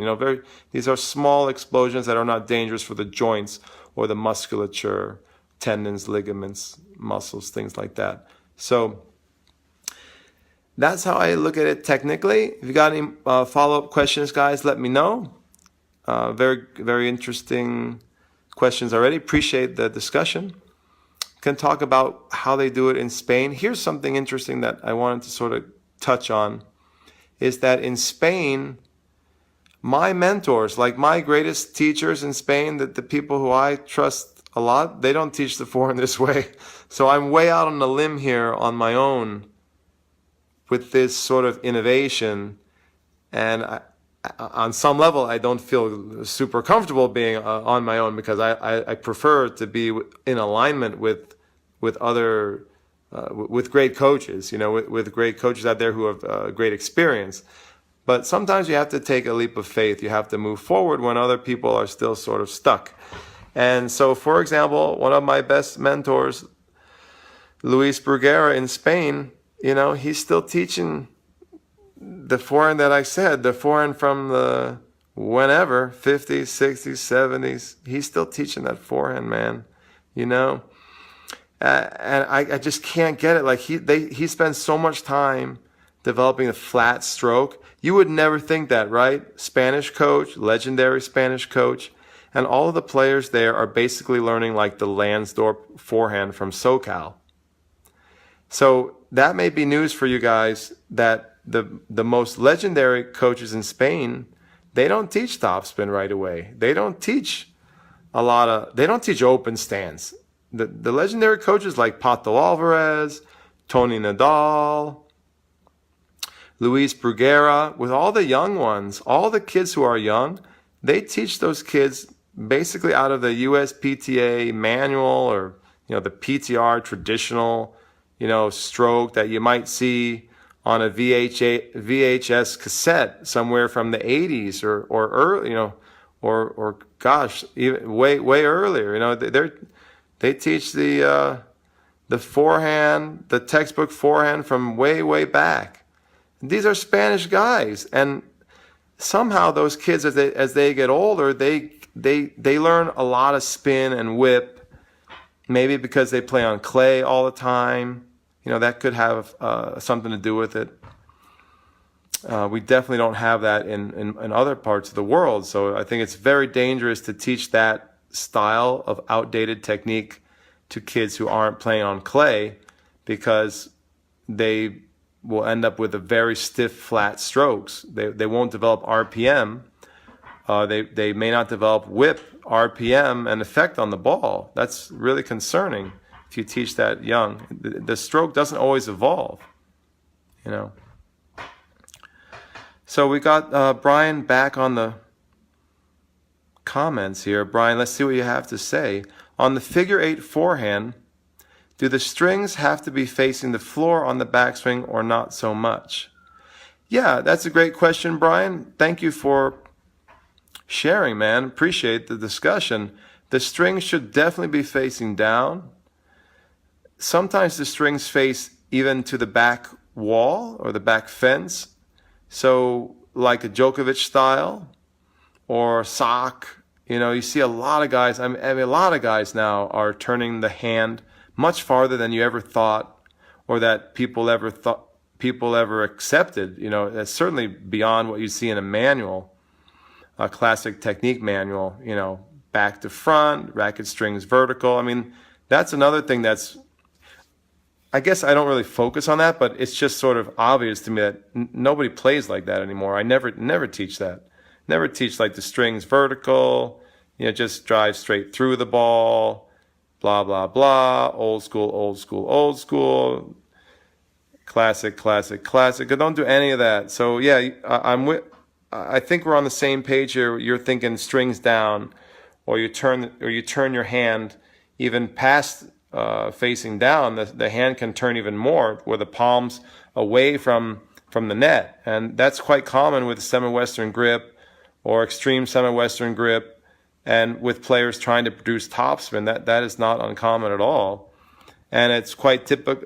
These are small explosions that are not dangerous for the joints or the musculature, tendons, ligaments, muscles, things like that. So that's how I look at it technically. If you got any follow-up questions, guys, let me know. Very, very interesting questions already. Appreciate the discussion. Can talk about how they do it in Spain. Here's something interesting that I wanted to sort of touch on, is that in Spain, my mentors, like my greatest teachers in Spain, the people who I trust they don't teach the forehand this way. So I'm way out on a limb here on my own with this sort of innovation. And on some level, I don't feel super comfortable being on my own, because I prefer to be in alignment with other, with great coaches, with great coaches out there who have great experience. But sometimes you have to take a leap of faith. You have to move forward when other people are still sort of stuck. And so, for example, one of my best mentors, Luis Bruguera in Spain, he's still teaching the forehand that I said, the forehand from the whenever, 50s, 60s, 70s. He's still teaching that forehand, man, and I just can't get it. Like he spends so much time developing a flat stroke. You would never think that, right? Spanish coach, legendary Spanish coach. And all of the players there are basically learning like the Lansdorp forehand from SoCal. So that may be news for you guys, that the most legendary coaches in Spain, they don't teach topspin right away. They don't teach open stance. The legendary coaches like Pato Alvarez, Toni Nadal, Luis Bruguera, with all the young ones, all the kids who are young, they teach those kids basically out of the USPTA manual, or the PTR traditional stroke that you might see on a VHS cassette somewhere from the 80s or early, or gosh, even way earlier. They teach the forehand, the textbook forehand from way back. These are Spanish guys, and somehow those kids, as they get older, they learn a lot of spin and whip, maybe because they play on clay all the time. That could have something to do with it. We definitely don't have that in other parts of the world. So I think it's very dangerous to teach that style of outdated technique to kids who aren't playing on clay, because they will end up with a very stiff, flat strokes. They won't develop RPM. They may not develop whip, RPM, and effect on the ball. That's really concerning if you teach that young. The stroke doesn't always evolve, So we got Brian back on the comments here. Brian, let's see what you have to say. On the figure 8 forehand, do the strings have to be facing the floor on the backswing or not so much? Yeah, that's a great question, Brian. Thank you for sharing, man. Appreciate the discussion. The strings should definitely be facing down. Sometimes the strings face even to the back wall or the back fence. So like a Djokovic style or sock, you see a lot of guys, a lot of guys now are turning the hand much farther than you ever thought, or that people ever accepted. That's certainly beyond what you see in a manual, a classic technique manual, back to front, racket strings vertical. That's another thing I guess I don't really focus on that, but it's just sort of obvious to me that nobody plays like that anymore. I never teach that. Never teach like the strings vertical, just drive straight through the ball, blah, blah, blah, old school, classic. I don't do any of that. So yeah, I think we're on the same page here. You're thinking strings down, or you turn your hand even past facing down. The hand can turn even more, where the palms away from the net, and that's quite common with semi-western grip or extreme semi-western grip, and with players trying to produce topspin. That is not uncommon at all, and it's quite typical,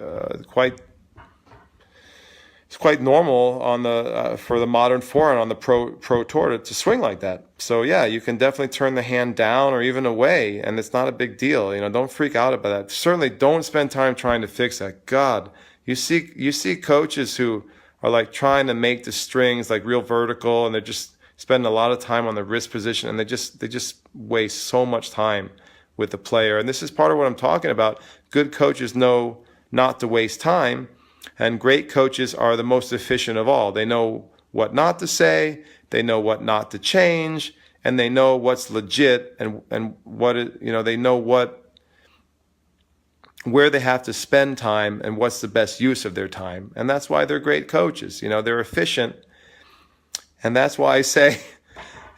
it's quite normal on for the modern forehand on the pro tour to swing like that. So yeah, you can definitely turn the hand down or even away, and it's not a big deal. Don't freak out about that. Certainly don't spend time trying to fix that. God, you see coaches who are like trying to make the strings like real vertical, and they're just spending a lot of time on the wrist position, and they just waste so much time with the player. And this is part of what I'm talking about. Good coaches know not to waste time. And great coaches are the most efficient of all. They know what not to say. They know what not to change. and they know what's legit and what it, they know where they have to spend time and what's the best use of their time. And that's why they're great coaches. They're efficient. And that's why I say,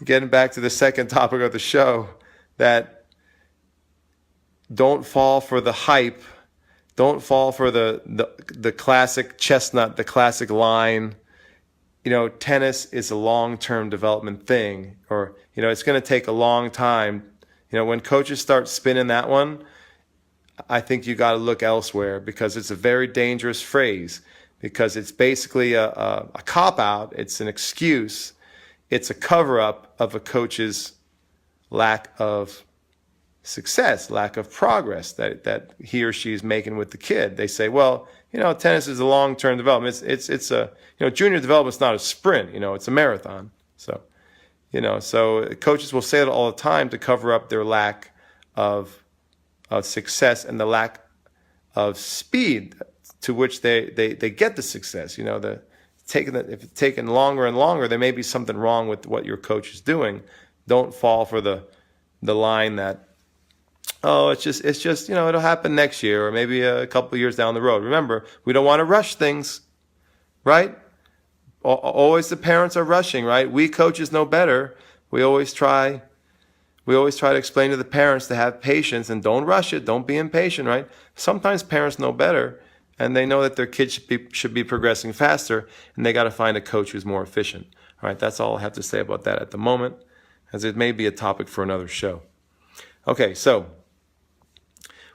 getting back to the second topic of the show, that don't fall for the hype. Don't fall for the classic chestnut, the classic line. Tennis is a long-term development thing, or, it's going to take a long time. When coaches start spinning that one, I think you got to look elsewhere, because it's a very dangerous phrase, because it's basically a cop-out. It's an excuse. It's a cover-up of a coach's lack of success, lack of progress that he or she is making with the kid. They say, well, tennis is a long-term development. It's a, junior development's not a sprint, it's a marathon. So, so coaches will say it all the time to cover up their lack of success and the lack of speed to which they get the success. If it's taking longer and longer, there may be something wrong with what your coach is doing. Don't fall for the line that, oh, it's just it'll happen next year or maybe a couple of years down the road. Remember, we don't want to rush things, right? Always the parents are rushing, right? We coaches know better. We always try to explain to the parents to have patience and don't rush it. Don't be impatient, right? Sometimes parents know better, and they know that their kids should be progressing faster, and they got to find a coach who's more efficient. All right, that's all I have to say about that at the moment, as it may be a topic for another show. Okay, so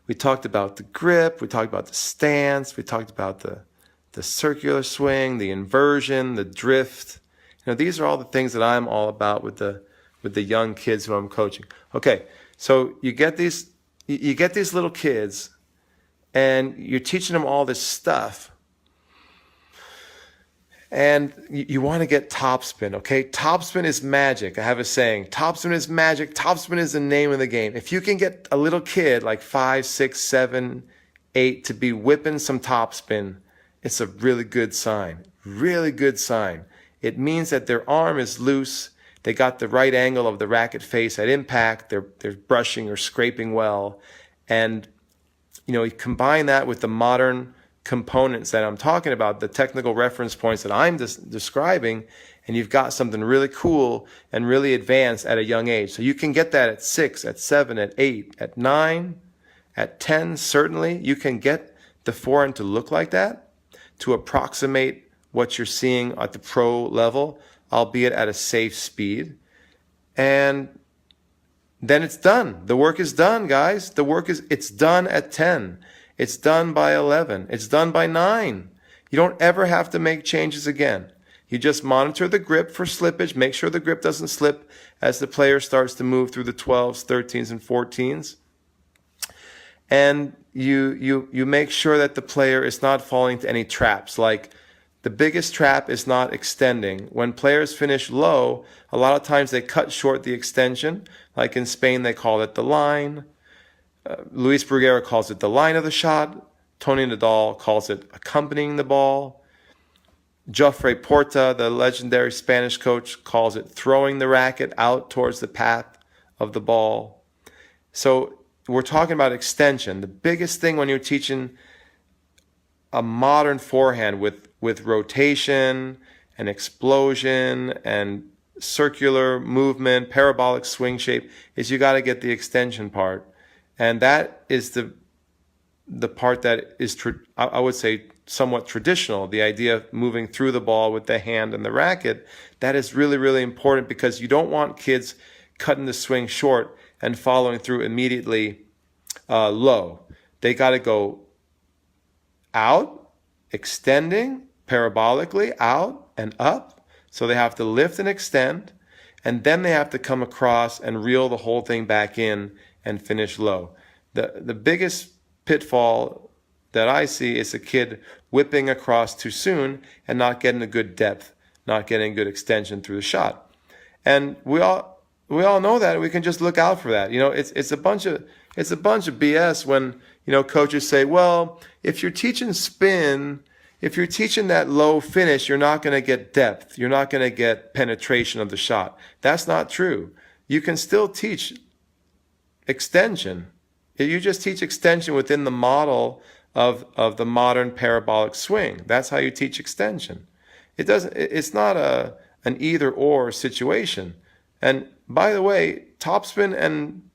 we talked about the grip, we talked about the stance, we talked about the circular swing, the inversion, the drift. These are all the things that I'm all about with the young kids who I'm coaching. Okay, so you get these little kids, and you're teaching them all this stuff, and you want to get topspin, okay? Topspin is magic. I have a saying, topspin is magic. Topspin is the name of the game. If you can get a little kid like 5, 6, 7, 8 to be whipping some topspin, it's a really good sign. Really good sign. It means that their arm is loose. They got the right angle of the racket face at impact. They're brushing or scraping well. And, you combine that with the modern components that I'm talking about, the technical reference points that I'm describing, and you've got something really cool and really advanced at a young age. So you can get that at 6, at 7, at 8, at 9, at 10, certainly. You can get the forehand to look like that, to approximate what you're seeing at the pro level, albeit at a safe speed. And then it's done. The work is done, guys. It's done at 10. It's done by 11. It's done by 9. You don't ever have to make changes again. You just monitor the grip for slippage. Make sure the grip doesn't slip as the player starts to move through the 12s, 13s, and 14s. And you make sure that the player is not falling into any traps. Like, the biggest trap is not extending. When players finish low, a lot of times they cut short the extension. Like in Spain, they call it the line. Luis Bruguera calls it the line of the shot. Toni Nadal calls it accompanying the ball. Jofre Porta, the legendary Spanish coach, calls it throwing the racket out towards the path of the ball. So we're talking about extension. The biggest thing when you're teaching a modern forehand with rotation and explosion and circular movement, parabolic swing shape, is you got to get the extension part. And that is the part that is, I would say, somewhat traditional, the idea of moving through the ball with the hand and the racket. That is really, really important, because you don't want kids cutting the swing short and following through immediately low. They got to go out, extending parabolically, out and up. So they have to lift and extend, and then they have to come across and reel the whole thing back in and finish low. The biggest pitfall that I see is a kid whipping across too soon and not getting a good depth, not getting good extension through the shot. And we all know that. We can just look out for that. It's a bunch of BS when, coaches say, well, if you're teaching spin, if you're teaching that low finish, you're not going to get depth. You're not going to get penetration of the shot. That's not true. you can still teach extension. You just teach extension within the model of the modern parabolic swing. That's how you teach extension. It's not an either or situation. And by the way, topspin and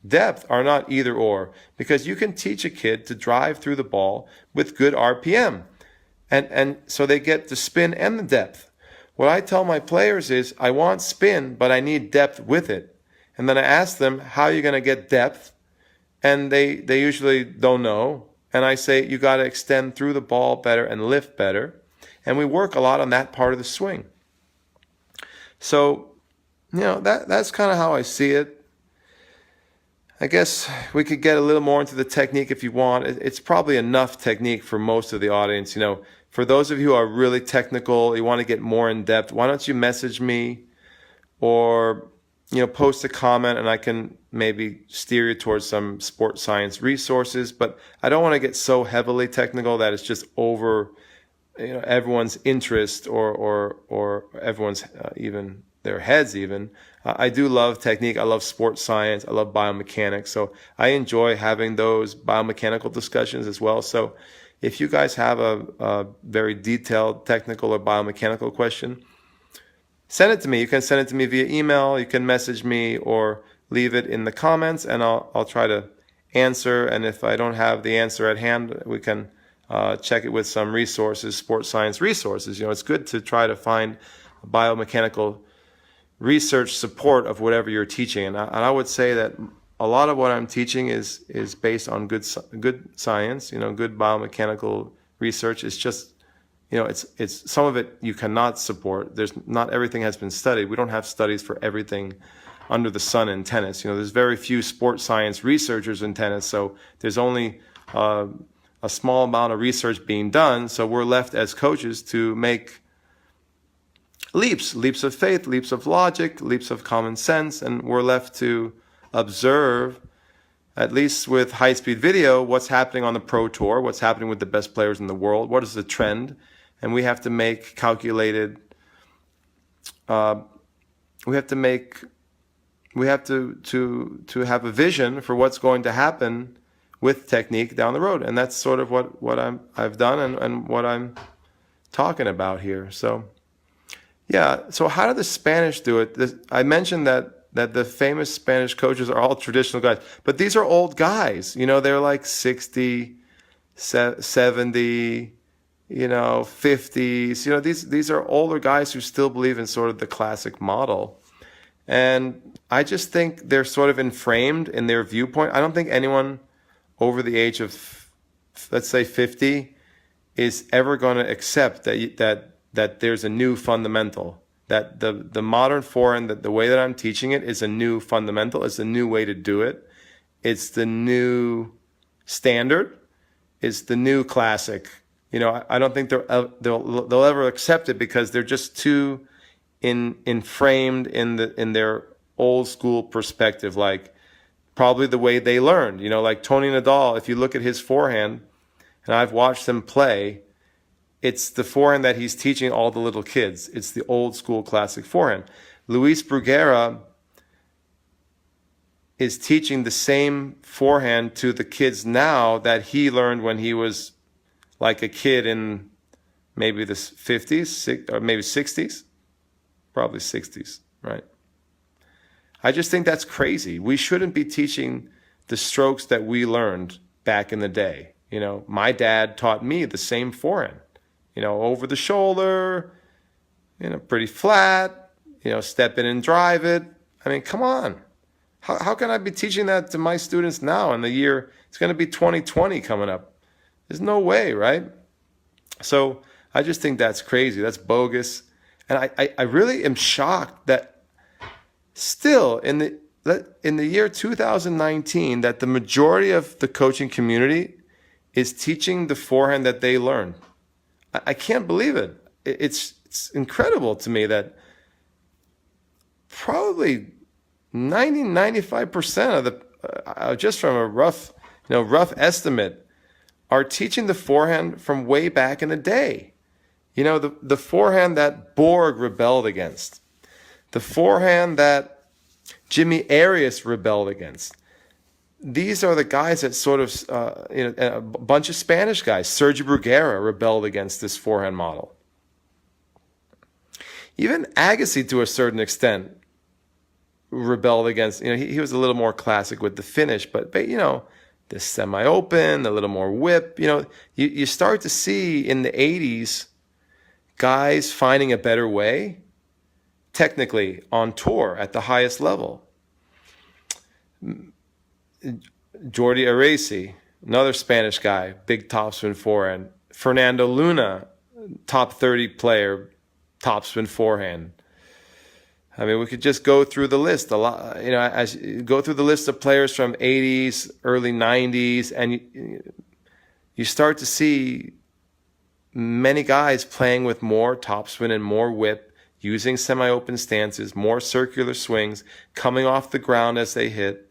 depth are not either or, because you can teach a kid to drive through the ball with good RPM. And so they get the spin and the depth. What I tell my players is, I want spin, but I need depth with it. And then I ask them, how are you going to get depth? And they usually don't know. And I say, you got to extend through the ball better and lift better. And we work a lot on that part of the swing. So, that's kind of how I see it. I guess we could get a little more into the technique if you want. It's probably enough technique for most of the audience. For those of you who are really technical, you want to get more in depth, why don't you message me or, post a comment, and I can maybe steer you towards some sports science resources. But I don't want to get so heavily technical that it's just over, everyone's interest or everyone's even their heads even. I do love technique. I love sports science. I love biomechanics. So I enjoy having those biomechanical discussions as well. So if you guys have a very detailed technical or biomechanical question, send it to me. You can send it to me via email. You can message me or leave it in the comments, and I'll try to answer. And if I don't have the answer at hand, we can check it with some resources, sports science resources. It's good to try to find biomechanical research support of whatever you're teaching. And I would say that a lot of what I'm teaching is based on good science, good biomechanical research. It's just, it's some of it you cannot support. Not everything has been studied. We don't have studies for everything under the sun in tennis. There's very few sports science researchers in tennis, so there's only a small amount of research being done. So we're left as coaches to make leaps of faith, leaps of logic, leaps of common sense, and we're left to observe, at least with high-speed video, what's happening on the pro tour, what's happening with the best players in the world, what is the trend, and we have to make calculated, we have to have a vision for what's going to happen with technique down the road. And that's sort of what I've done and what I'm talking about here. So yeah, so how do the Spanish do it? I mentioned that the famous Spanish coaches are all traditional guys, but these are old guys. They're like 60, 70, 50s. These are older guys who still believe in sort of the classic model. And I just think they're sort of inframed in their viewpoint. I don't think anyone over the age of, let's say, 50 is ever going to accept that there's a new fundamental, that the modern forehand, that the way that I'm teaching it is a new fundamental, it's a new way to do it, it's the new standard, it's the new classic. I don't think they'll ever accept it because they're just too inframed in their old school perspective, like probably the way they learned. Like Toni Nadal, if you look at his forehand, and I've watched him play, it's the forehand that he's teaching all the little kids. It's the old school classic forehand. Luis Bruguera is teaching the same forehand to the kids now that he learned when he was like a kid in maybe the 50s or maybe 60s. Probably 60s, right? I just think that's crazy. We shouldn't be teaching the strokes that we learned back in the day. My dad taught me the same forehand. Over the shoulder, pretty flat, step in and drive it. I mean, come on. How can I be teaching that to my students now in the year, it's going to be 2020 coming up? There's no way, right? So I just think that's crazy. That's bogus. And I really am shocked that still in the year 2019, that the majority of the coaching community is teaching the forehand that they learned. I can't believe it. It's incredible to me that probably 95% of the, just from a rough estimate, are teaching the forehand from way back in the day. The forehand that Borg rebelled against, the forehand that Jimmy Arias rebelled against. These are the guys that sort of, a bunch of Spanish guys. Sergio Bruguera rebelled against this forehand model. Even Agassi, to a certain extent, rebelled against, he was a little more classic with the finish, but the semi-open, a little more whip, you start to see in the 80s guys finding a better way, technically, on tour at the highest level. Jordi Arreci, another Spanish guy, big topspin forehand. Fernando Luna, top 30 player, topspin forehand. I mean, we could just go through the list a lot. As you go through the list of players from 80s, early 90s, and you start to see many guys playing with more topspin and more whip, using semi-open stances, more circular swings, coming off the ground as they hit,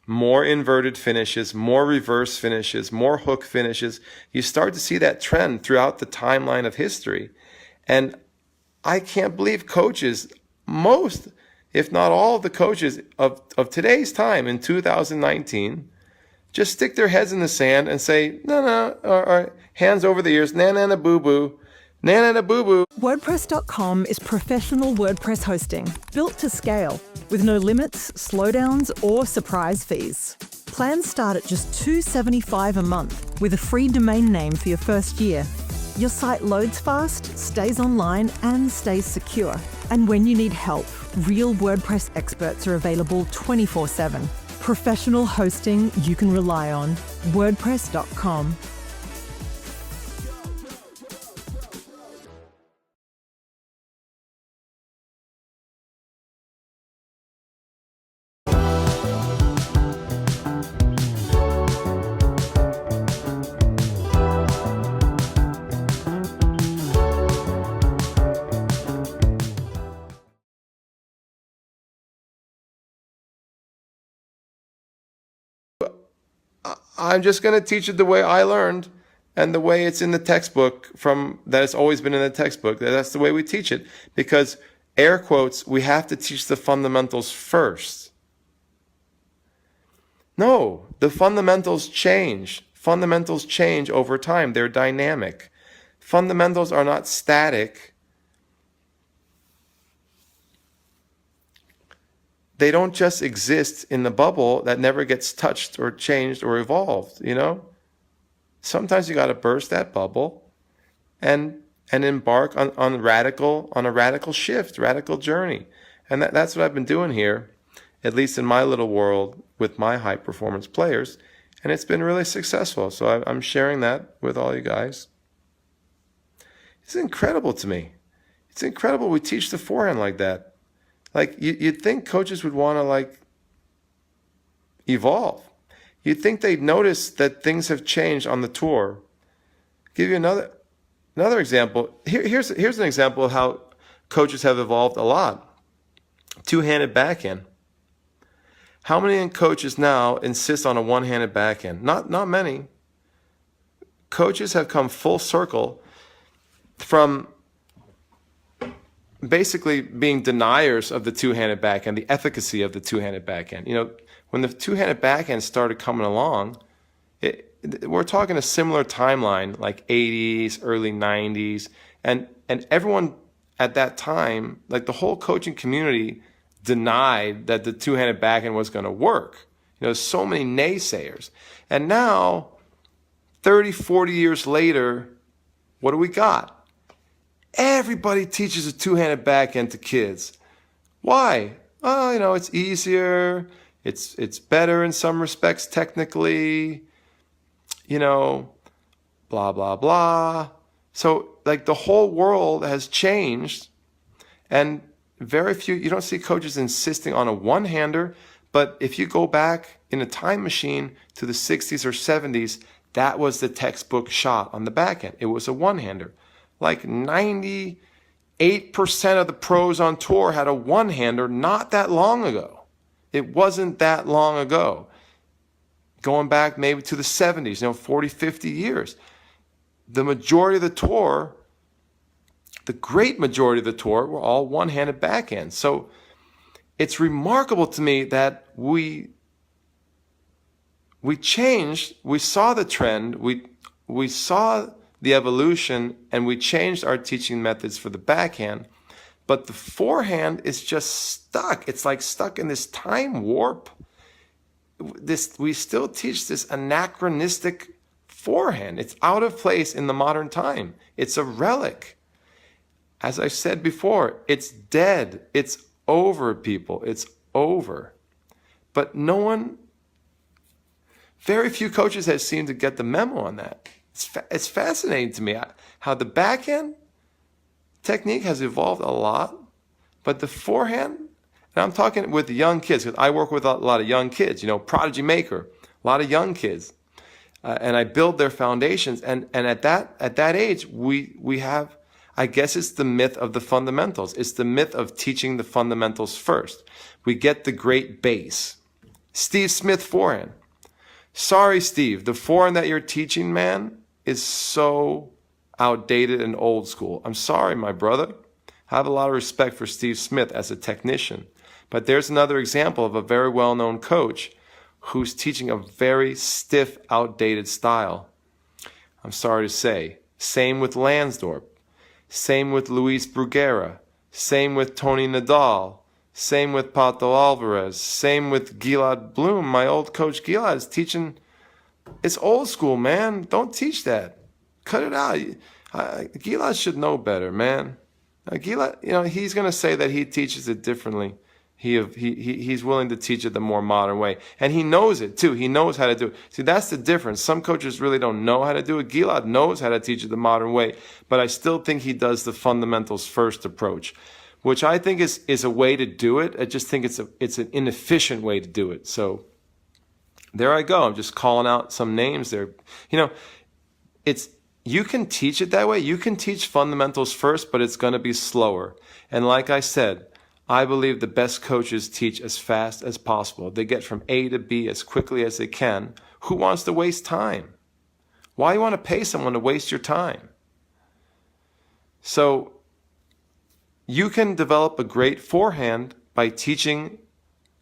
more inverted finishes, more reverse finishes, more hook finishes. You start to see that trend throughout the timeline of history. And I can't believe coaches, most, if not all of the coaches of today's time in 2019, just stick their heads in the sand and say, no, or hands over the ears, na boo-boo, na boo-boo. WordPress.com is professional WordPress hosting built to scale with no limits, slowdowns, or surprise fees. Plans start at just $2.75 a month with a free domain name for your first year. Your site loads fast, stays online, and stays secure. And when you need help, real WordPress experts are available 24/7. Professional hosting you can rely on. WordPress.com. I'm just going to teach it the way I learned and the way it's in the textbook, that it's always been in the textbook. That's the way we teach it, because, air quotes, we have to teach the fundamentals first. No, the fundamentals change. Fundamentals change over time. They're dynamic. Fundamentals are not static. They don't just exist in the bubble that never gets touched or changed or evolved, Sometimes you got to burst that bubble and embark on a radical shift, radical journey. And that's what I've been doing here, at least in my little world with my high performance players. And it's been really successful. So I'm sharing that with all you guys. It's incredible to me. It's incredible we teach the forehand like that. Like, you'd think coaches would want to, evolve. You'd think they'd notice that things have changed on the tour. Give you another example. Here's an example of how coaches have evolved a lot. Two-handed backhand. How many coaches now insist on a one-handed backhand? Not many. Coaches have come full circle from basically being deniers of the two-handed backhand, the efficacy of the two-handed backhand. When the two-handed backhand started coming along, we're talking a similar timeline, like 80s, early 90s, and everyone at that time, like the whole coaching community, denied that the two-handed backhand was going to work. So many naysayers. And now, 30, 40 years later, what do we got? Everybody teaches a two-handed backhand to kids. Why? Oh, it's easier. It's better in some respects technically. Blah, blah, blah. So, the whole world has changed, and very few, you don't see coaches insisting on a one-hander, but if you go back in a time machine to the 60s or 70s, that was the textbook shot on the backhand. It was a one-hander. 98% of the pros on tour had a one-hander not that long ago. It wasn't that long ago. Going back maybe to the 70s, 40, 50 years. The majority of the tour, the great majority of the tour, were all one-handed backhands. So it's remarkable to me that we changed, we saw the trend, we saw the evolution, and we changed our teaching methods for the backhand, but the forehand is just stuck. It's like stuck in this time warp. We still teach this anachronistic forehand. It's out of place in the modern time. It's a relic. As I said before, it's dead. It's over, people. It's over. But very few coaches have seemed to get the memo on that. It's fascinating to me how the backhand technique has evolved a lot, but the forehand, and I'm talking with young kids, because I work with a lot of young kids, Prodigy maker, a lot of young kids, and I build their foundations. And at that age, we have, I guess it's the myth of the fundamentals. It's the myth of teaching the fundamentals first. We get the great base. Steve Smith forehand. Sorry, Steve, the forehand that you're teaching, man, is so outdated and old school. I'm sorry, my brother. I have a lot of respect for Steve Smith as a technician. But there's another example of a very well-known coach who's teaching a very stiff, outdated style. I'm sorry to say. Same with Lansdorp. Same with Luis Bruguera. Same with Toni Nadal. Same with Pato Alvarez. Same with Gilad Bloom. My old coach Gilad is teaching. It's old school, man. Don't teach that. Cut it out. Gilad should know better, man. Gilad, he's going to say that he teaches it differently. He's willing to teach it the more modern way. And he knows it, too. He knows how to do it. See, that's the difference. Some coaches really don't know how to do it. Gilad knows how to teach it the modern way. But I still think he does the fundamentals first approach, which I think is a way to do it. I just think it's an inefficient way to do it. So there I go. I'm just calling out some names there. You can teach it that way. You can teach fundamentals first, but it's going to be slower. And like I said, I believe the best coaches teach as fast as possible. They get from A to B as quickly as they can. Who wants to waste time? Why do you want to pay someone to waste your time? So you can develop a great forehand by teaching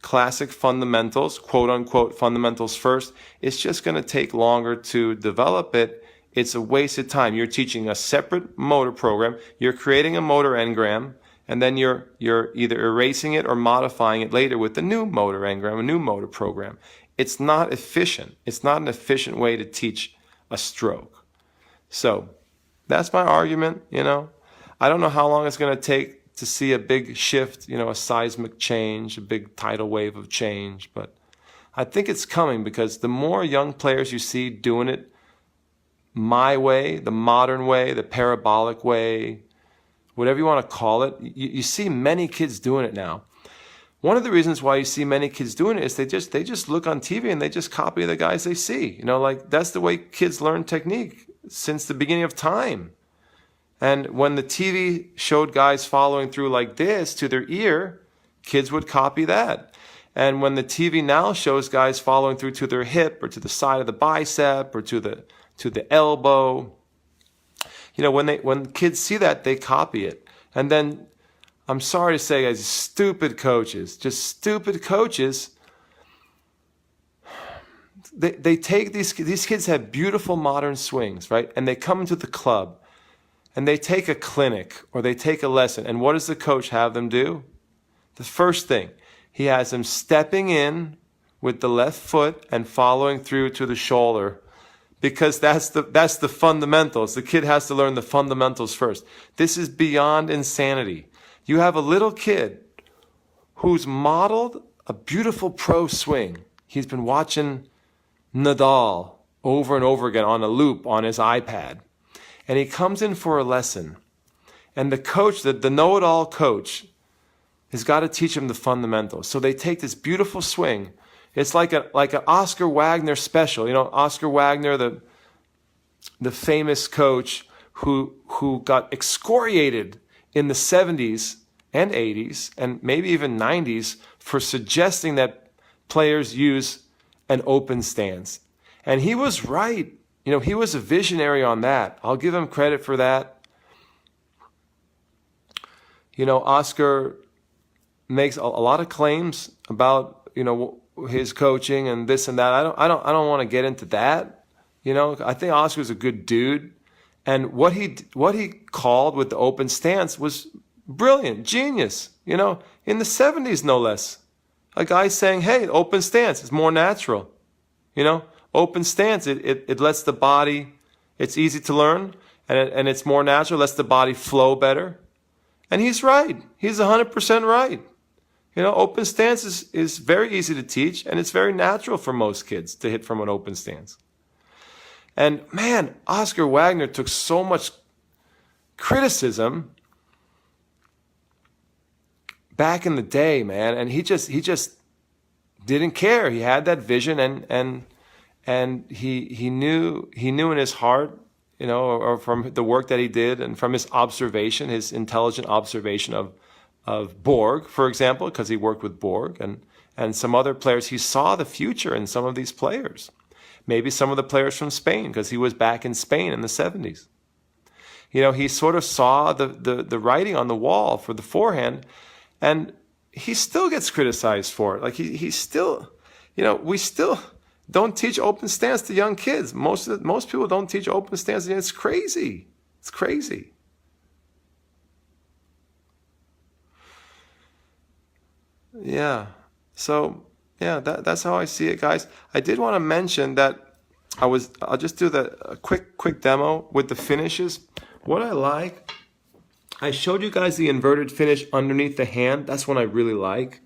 classic fundamentals, quote unquote fundamentals first. It's just going to take longer to develop it. It's a waste of time. You're teaching a separate motor program. You're creating a motor engram, and then you're either erasing it or modifying it later with the new motor engram, a new motor program. It's not efficient. It's not an efficient way to teach a stroke. So that's my argument, I don't know how long it's going to take to see a big shift, a seismic change, a big tidal wave of change. But I think it's coming, because the more young players you see doing it my way, the modern way, the parabolic way, whatever you want to call it, you see many kids doing it now. One of the reasons why you see many kids doing it is they just look on TV and they just copy the guys they see. That's the way kids learn technique since the beginning of time. And when the TV showed guys following through like this to their ear, kids would copy that. And when the TV now shows guys following through to their hip or to the side of the bicep or to the elbow, when kids see that, they copy it. And then, I'm sorry to say, guys, stupid coaches, they take these kids have beautiful modern swings, right? And they come into the club and they take a clinic or they take a lesson. And what does the coach have them do? The first thing, he has them stepping in with the left foot and following through to the shoulder, because that's the fundamentals. The kid has to learn the fundamentals first. This is beyond insanity. You have a little kid who's modeled a beautiful pro swing. He's been watching Nadal over and over again on a loop on his iPad. And he comes in for a lesson. And the coach, the know-it-all coach, has got to teach him the fundamentals. So they take this beautiful swing. It's like an Oscar Wagner special. Oscar Wagner, the famous coach who got excoriated in the 70s and 80s and maybe even 90s for suggesting that players use an open stance. And he was right. He was a visionary on that. I'll give him credit for that. Oscar makes a lot of claims about, his coaching and this and that. I don't want to get into that. I think Oscar's a good dude, and what he called with the open stance was brilliant, genius. In the 70s, no less. A guy saying, hey, open stance is more natural. Open stance, it lets the body, it's easy to learn, and it's more natural, lets the body flow better. And he's right. He's 100% right. Open stance is very easy to teach, and it's very natural for most kids to hit from an open stance. And man, Oscar Wagner took so much criticism back in the day, man, and he just didn't care. He had that vision, and he knew in his heart, or from the work that he did, and from his observation, his intelligent observation of Borg, for example, because he worked with Borg and some other players. He saw the future in some of these players. Maybe some of the players from Spain, because he was back in Spain in the 70s. He sort of saw the writing on the wall for the forehand, and he still gets criticized for it. Like he still, we still don't teach open stance to young kids. Most people don't teach open stance. It's crazy. It's crazy. Yeah. So yeah, that's how I see it, guys. I did want to mention that I'll just do a quick demo with the finishes. What I like, I showed you guys the inverted finish underneath the hand. That's one I really like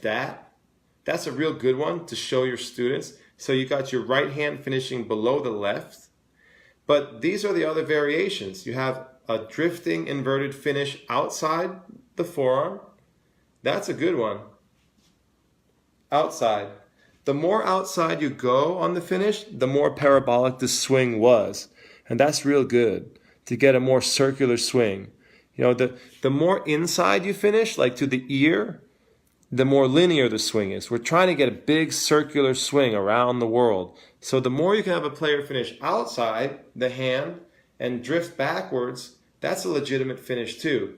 that. That's a real good one to show your students. So you got your right hand finishing below the left. But these are the other variations. You have a drifting inverted finish outside the forearm. That's a good one. Outside. The more outside you go on the finish, the more parabolic the swing was. And that's real good to get a more circular swing. The more inside you finish, like to the ear, the more linear the swing is. We're trying to get a big circular swing around the world. So the more you can have a player finish outside the hand and drift backwards, that's a legitimate finish too.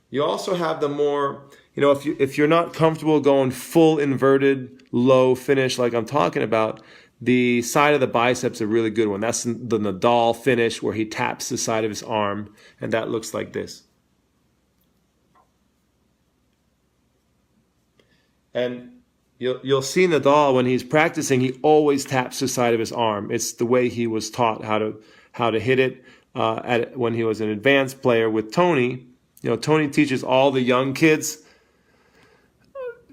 You also have the more, if you're not comfortable going full inverted low finish like I'm talking about, the side of the biceps is a really good one. That's the Nadal finish where he taps the side of his arm, and that looks like this. And you'll see Nadal when he's practicing, he always taps the side of his arm. It's the way he was taught how to hit it when he was an advanced player with Toni. Toni teaches all the young kids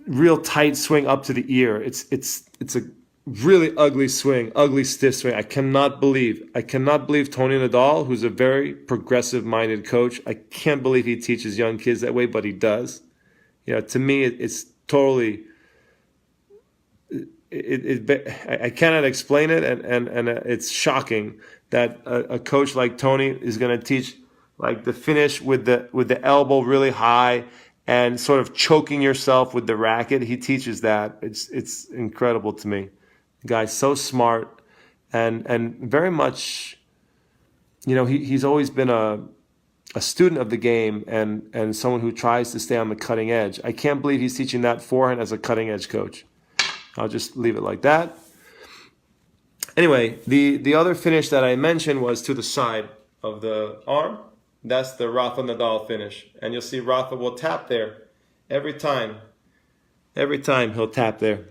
real tight swing up to the ear. It's a really ugly swing, ugly stiff swing. I cannot believe Toni Nadal, who's a very progressive-minded coach. I can't believe he teaches young kids that way, but he does. To me, it's totally. I cannot explain it, and it's shocking that a coach like Toni is going to teach like the finish with the elbow really high and sort of choking yourself with the racket. He teaches that. It's incredible to me. The guy's so smart and very much, he's always been a student of the game and someone who tries to stay on the cutting edge. I can't believe he's teaching that forehand as a cutting edge coach. I'll just leave it like that. Anyway, the other finish that I mentioned was to the side of the arm. That's the Rafa Nadal finish. And you'll see Rafa will tap there every time. Every time he'll tap there.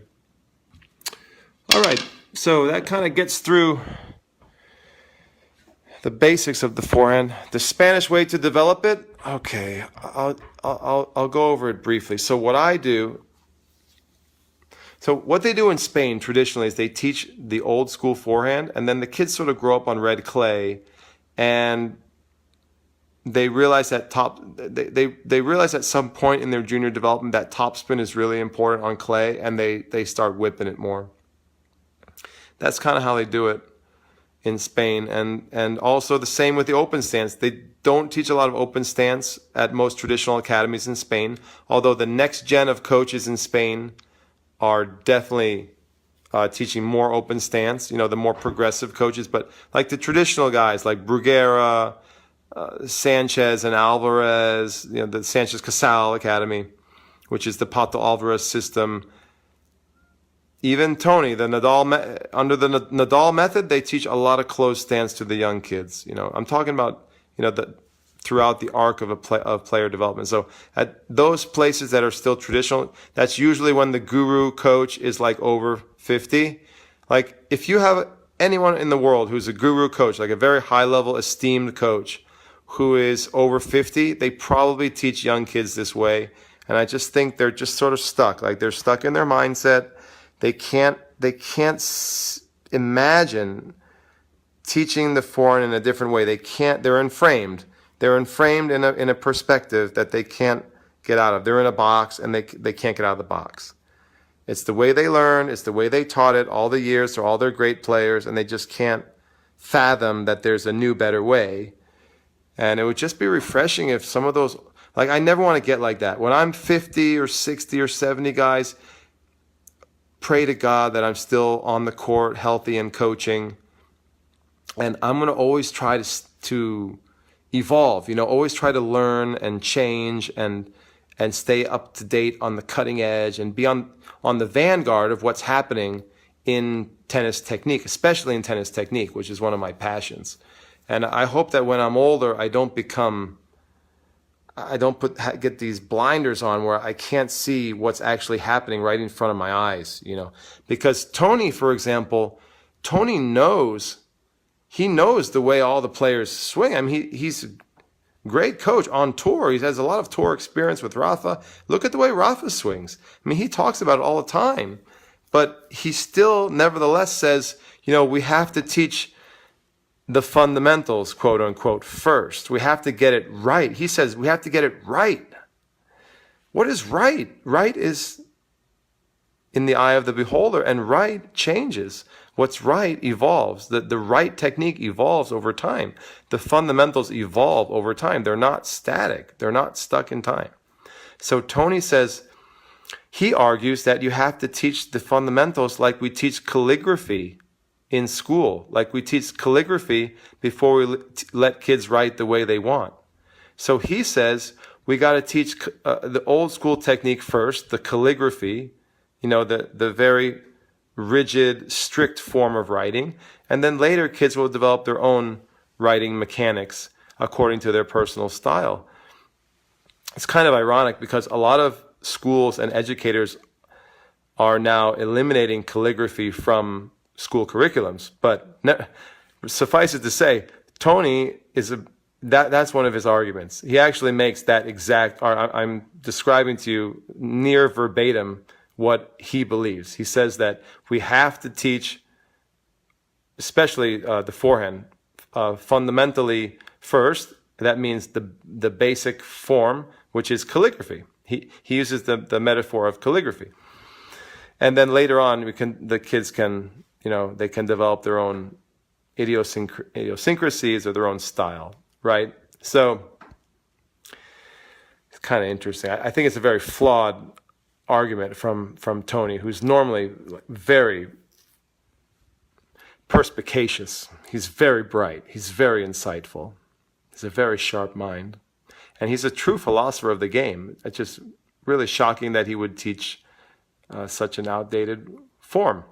All right, so that kind of gets through the basics of the forehand. The Spanish way to develop it, okay, I'll go over it briefly. So what they do in Spain traditionally is they teach the old school forehand, and then the kids sort of grow up on red clay, and they realize that they realize at some point in their junior development that topspin is really important on clay, and they start whipping it more. That's kind of how they do it in Spain, and also the same with the open stance. They don't teach a lot of open stance at most traditional academies in Spain, although the next gen of coaches in Spain are definitely teaching more open stance, the more progressive coaches. But like the traditional guys like Bruguera, Sanchez and Alvarez, the Sanchez Casal Academy, which is the Pato Alvarez system. Even Toni, under the Nadal method, they teach a lot of closed stance to the young kids. I'm talking about, throughout the arc of player development. So at those places that are still traditional, that's usually when the guru coach is like over 50. Like if you have anyone in the world who's a guru coach, like a very high level esteemed coach who is over 50, they probably teach young kids this way. And I just think they're just sort of stuck. Like they're stuck in their mindset. They can't imagine teaching the forehand in a different way. They're inframed. They're inframed in a perspective that they can't get out of. They're in a box and they can't get out of the box. It's the way they learn. It's the way they taught it all the years to all their great players, and they just can't fathom that there's a new, better way. And it would just be refreshing if some of those, like I never want to get like that. When I'm 50 or 60 or 70, guys, pray to God that I'm still on the court, healthy and coaching. And I'm going to always try to evolve, always try to learn and change and stay up to date on the cutting edge and be on the vanguard of what's happening in tennis technique, especially in tennis technique, which is one of my passions. And I hope that when I'm older, I don't get these blinders on where I can't see what's actually happening right in front of my eyes, Because Toni, for example, Toni knows the way all the players swing. I mean, he's a great coach on tour. He has a lot of tour experience with Rafa. Look at the way Rafa swings. I mean, he talks about it all the time. But he still, nevertheless, says, we have to teach the fundamentals, quote unquote, first. We have to get it right. He says we have to get it right. What is right? Right is in the eye of the beholder, and right changes. What's right evolves. The right technique evolves over time. The fundamentals evolve over time. They're not static. They're not stuck in time. So Toni says, he argues that you have to teach the fundamentals like we teach calligraphy in school, like we teach calligraphy before we let kids write the way they want. So he says we got to teach the old school technique first, the calligraphy, the very rigid, strict form of writing, and then later kids will develop their own writing mechanics according to their personal style. It's kind of ironic because a lot of schools and educators are now eliminating calligraphy from school curriculums, but suffice it to say, Toni that's one of his arguments. He actually makes that exact. I'm describing to you near verbatim what he believes. He says that we have to teach, especially the forehand, fundamentally first. That means the basic form, which is calligraphy. He uses the metaphor of calligraphy, and then later on the kids can. They can develop their own idiosyncrasies or their own style, right? So it's kind of interesting. I think it's a very flawed argument from Toni, who's normally very perspicacious. He's very bright. He's very insightful. He's a very sharp mind. And he's a true philosopher of the game. It's just really shocking that he would teach such an outdated form.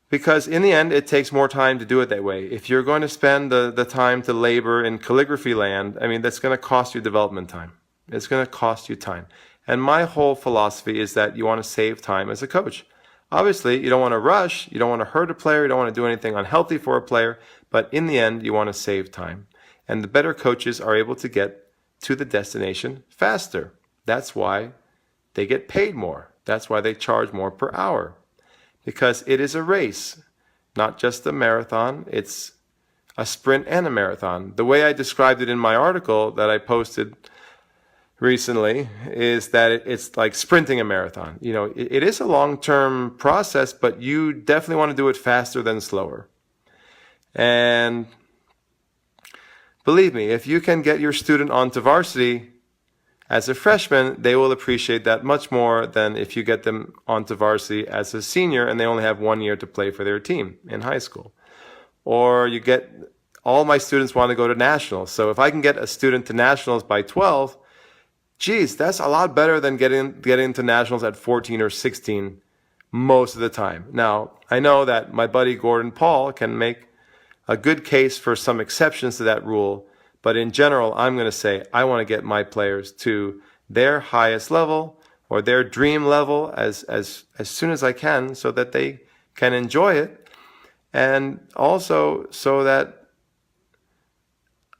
Because in the end, it takes more time to do it that way. If you're going to spend the time to labor in calligraphy land, that's going to cost you development time. It's going to cost you time. And my whole philosophy is that you want to save time as a coach. Obviously, you don't want to rush. You don't want to hurt a player. You don't want to do anything unhealthy for a player. But in the end, you want to save time. And the better coaches are able to get to the destination faster. That's why they get paid more. That's why they charge more per hour. Because it is a race, not just a marathon. It's a sprint and a marathon. The way I described it in my article that I posted recently is that it's like sprinting a marathon. It is a long-term process, but you definitely want to do it faster than slower. And believe me, if you can get your student onto varsity as a freshman, they will appreciate that much more than if you get them onto varsity as a senior and they only have 1 year to play for their team in high school. Or all my students want to go to nationals. So if I can get a student to nationals by 12, geez, that's a lot better than getting to nationals at 14 or 16 most of the time. Now, I know that my buddy Gordon Paul can make a good case for some exceptions to that rule, but in general, I'm going to say I want to get my players to their highest level or their dream level as soon as I can, so that they can enjoy it, and also so that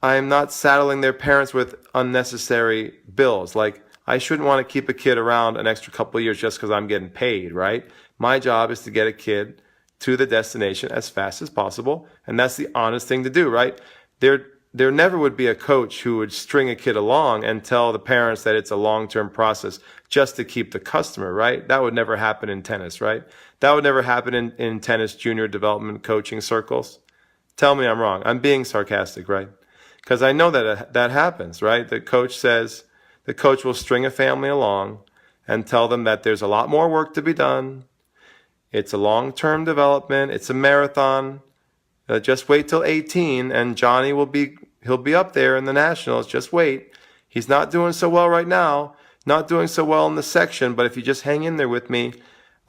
I'm not saddling their parents with unnecessary bills. Like, I shouldn't want to keep a kid around an extra couple of years just because I'm getting paid, right? My job is to get a kid to the destination as fast as possible, and that's the honest thing to do, right? There never would be a coach who would string a kid along and tell the parents that it's a long-term process just to keep the customer, right? That would never happen in tennis, right? That would never happen in tennis junior development coaching circles. Tell me I'm wrong. I'm being sarcastic, right? Because I know that that happens, right? The coach will string a family along and tell them that there's a lot more work to be done. It's a long-term development. It's a marathon. Just wait till 18 and Johnny he'll be up there in the nationals. Just wait. He's not doing so well right now, not doing so well in the section, but if you just hang in there with me,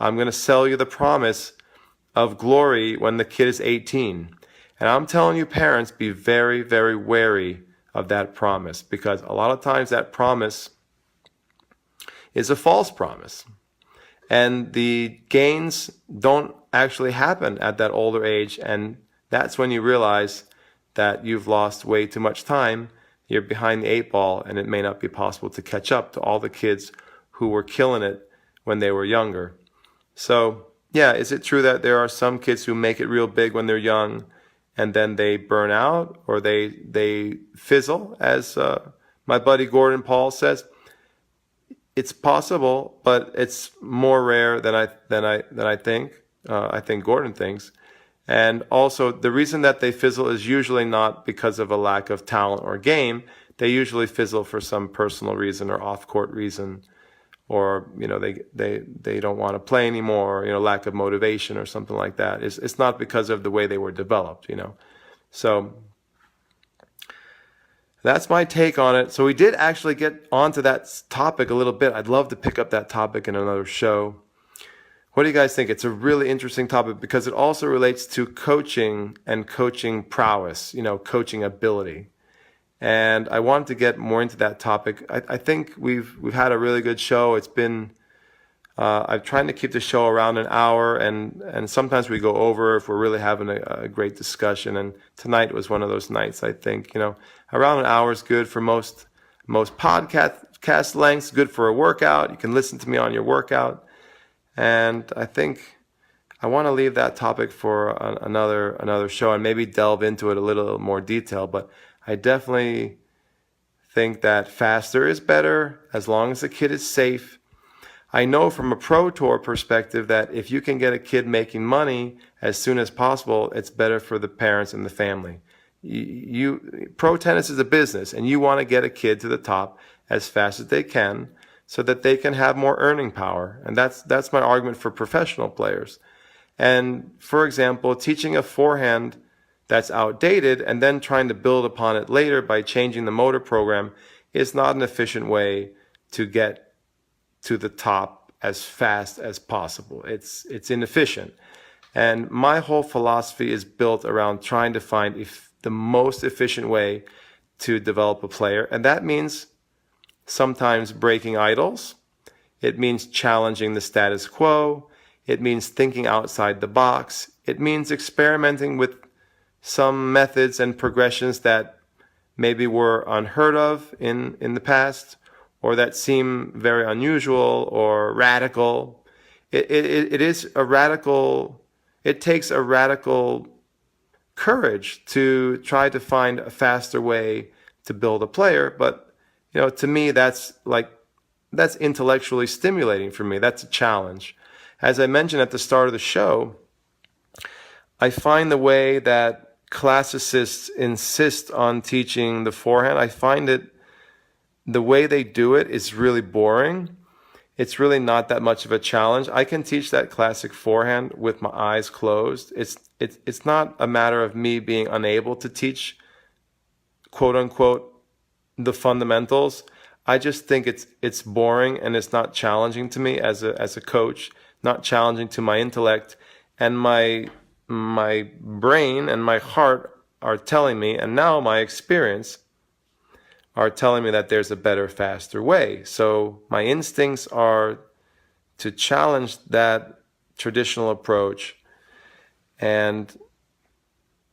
I'm going to sell you the promise of glory when the kid is 18. And I'm telling you, parents, be very, very wary of that promise, because a lot of times that promise is a false promise. And the gains don't actually happen at that older age, and that's when you realize that you've lost way too much time. You're behind the 8 ball, and it may not be possible to catch up to all the kids who were killing it when they were younger. So, yeah, is it true that there are some kids who make it real big when they're young and then they burn out or they fizzle, as my buddy Gordon Paul says? It's possible, but it's more rare than I think. I think Gordon thinks. And also, the reason that they fizzle is usually not because of a lack of talent or game. They usually fizzle for some personal reason or off-court reason, or they don't want to play anymore, lack of motivation or something like that. It's not because of the way they were developed, So that's my take on it. So we did actually get onto that topic a little bit. I'd love to pick up that topic in another show. What do you guys think? It's a really interesting topic because it also relates to coaching and coaching prowess, coaching ability. And I wanted to get more into that topic. I think we've had a really good show. It's been, I'm trying to keep the show around an hour, and sometimes we go over if we're really having a great discussion. And tonight was one of those nights. I think, around an hour is good for most podcast lengths, good for a workout. You can listen to me on your workout. And I think I want to leave that topic for another show and maybe delve into it a little more detail. But I definitely think that faster is better as long as the kid is safe. I know from a pro tour perspective that if you can get a kid making money as soon as possible, it's better for the parents and the family. Pro tennis is a business, and you want to get a kid to the top as fast as they can, so that they can have more earning power. And that's my argument for professional players. And for example, teaching a forehand that's outdated and then trying to build upon it later by changing the motor program is not an efficient way to get to the top as fast as possible. It's inefficient. And my whole philosophy is built around trying to find the most efficient way to develop a player. And that means sometimes breaking idols. It means challenging the status quo. It means thinking outside the box. It means experimenting with some methods and progressions that maybe were unheard of in the past, or that seem very unusual or radical. It takes a radical courage to try to find a faster way to build a player, but to me, that's intellectually stimulating for me. That's a challenge. As I mentioned at the start of the show, I find the way that classicists insist on teaching the forehand, I find the way they do it is really boring. It's really not that much of a challenge. I can teach that classic forehand with my eyes closed. It's not a matter of me being unable to teach, quote unquote, the fundamentals. I just think it's boring and it's not challenging to me as a coach, not challenging to my intellect, and my brain and my heart are telling me, and now my experience are telling me that there's a better, faster way. So my instincts are to challenge that traditional approach, and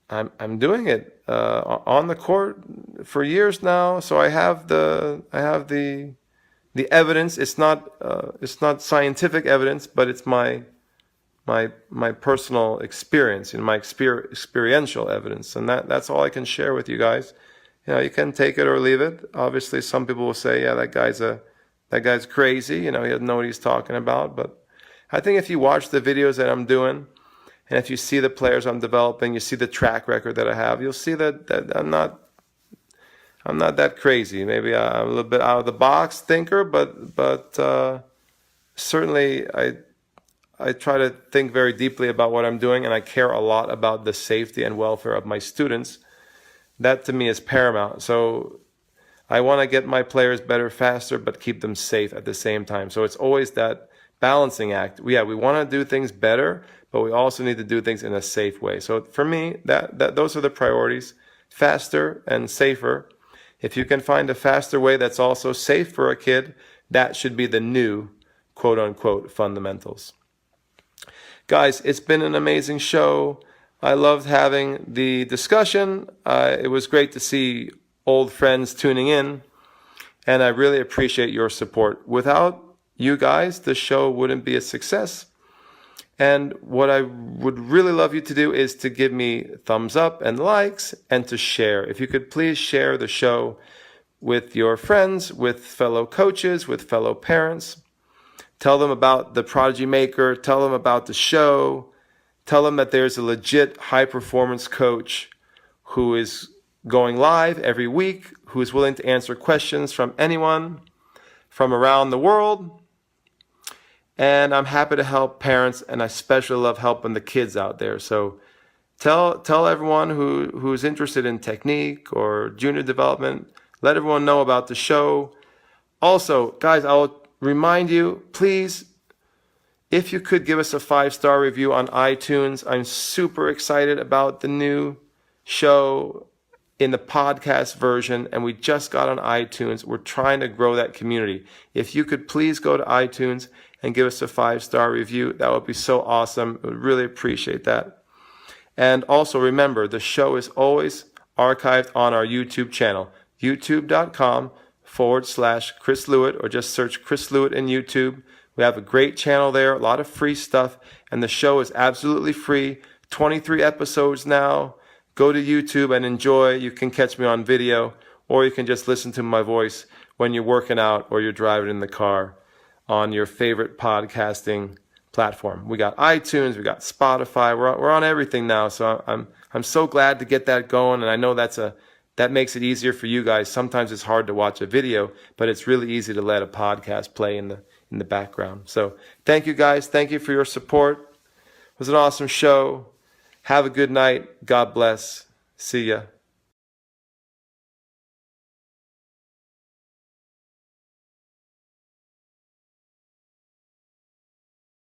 I'm doing it on the court for years now. So I have the evidence. It's not scientific evidence, but it's my personal experience and my experiential evidence, and that's all I can share with you guys. You can take it or leave it. Obviously, some people will say, yeah, that guy's crazy. He doesn't know what he's talking about. But I think if you watch the videos that I'm doing, and if you see the players I'm developing, you see the track record that I have, you'll see that I'm not that crazy. Maybe I'm a little bit out of the box thinker, but certainly I try to think very deeply about what I'm doing, and I care a lot about the safety and welfare of my students. That to me is paramount. So I want to get my players better faster, but keep them safe at the same time. So it's always that balancing act. We want to do things better, but we also need to do things in a safe way. So for me, those are the priorities: faster and safer. If you can find a faster way that's also safe for a kid, that should be the new quote unquote fundamentals. Guys, it's been an amazing show. I loved having the discussion. It was great to see old friends tuning in, and I really appreciate your support. Without you guys, the show wouldn't be a success. And what I would really love you to do is to give me thumbs up and likes, and to share. If you could please share the show with your friends, with fellow coaches, with fellow parents. Tell them about the Prodigy Maker. Tell them about the show. Tell them that there's a legit high-performance coach who is going live every week, who is willing to answer questions from anyone from around the world. And I'm happy to help parents, and I especially love helping the kids out there. So tell everyone who's interested in technique or junior development, let everyone know about the show. Also, guys, I'll remind you, please, if you could give us a 5-star review on iTunes. I'm super excited about the new show in the podcast version, and we just got on iTunes. We're trying to grow that community. If you could please go to iTunes and give us a 5-star review, that would be so awesome. I would really appreciate that. And also remember, the show is always archived on our YouTube channel, youtube.com/Chris Lewitt, or just search Chris Lewitt in YouTube. We have a great channel there, a lot of free stuff, and the show is absolutely free. 23 episodes now. Go to YouTube and enjoy. You can catch me on video, or you can just listen to my voice when you're working out or you're driving in the car on your favorite podcasting platform. We got iTunes, we got Spotify. We're on everything now, so I'm so glad to get that going, and I know that makes it easier for you guys. Sometimes it's hard to watch a video, but it's really easy to let a podcast play in the background. So thank you guys. Thank you for your support. It was an awesome show. Have a good night. God bless. See ya.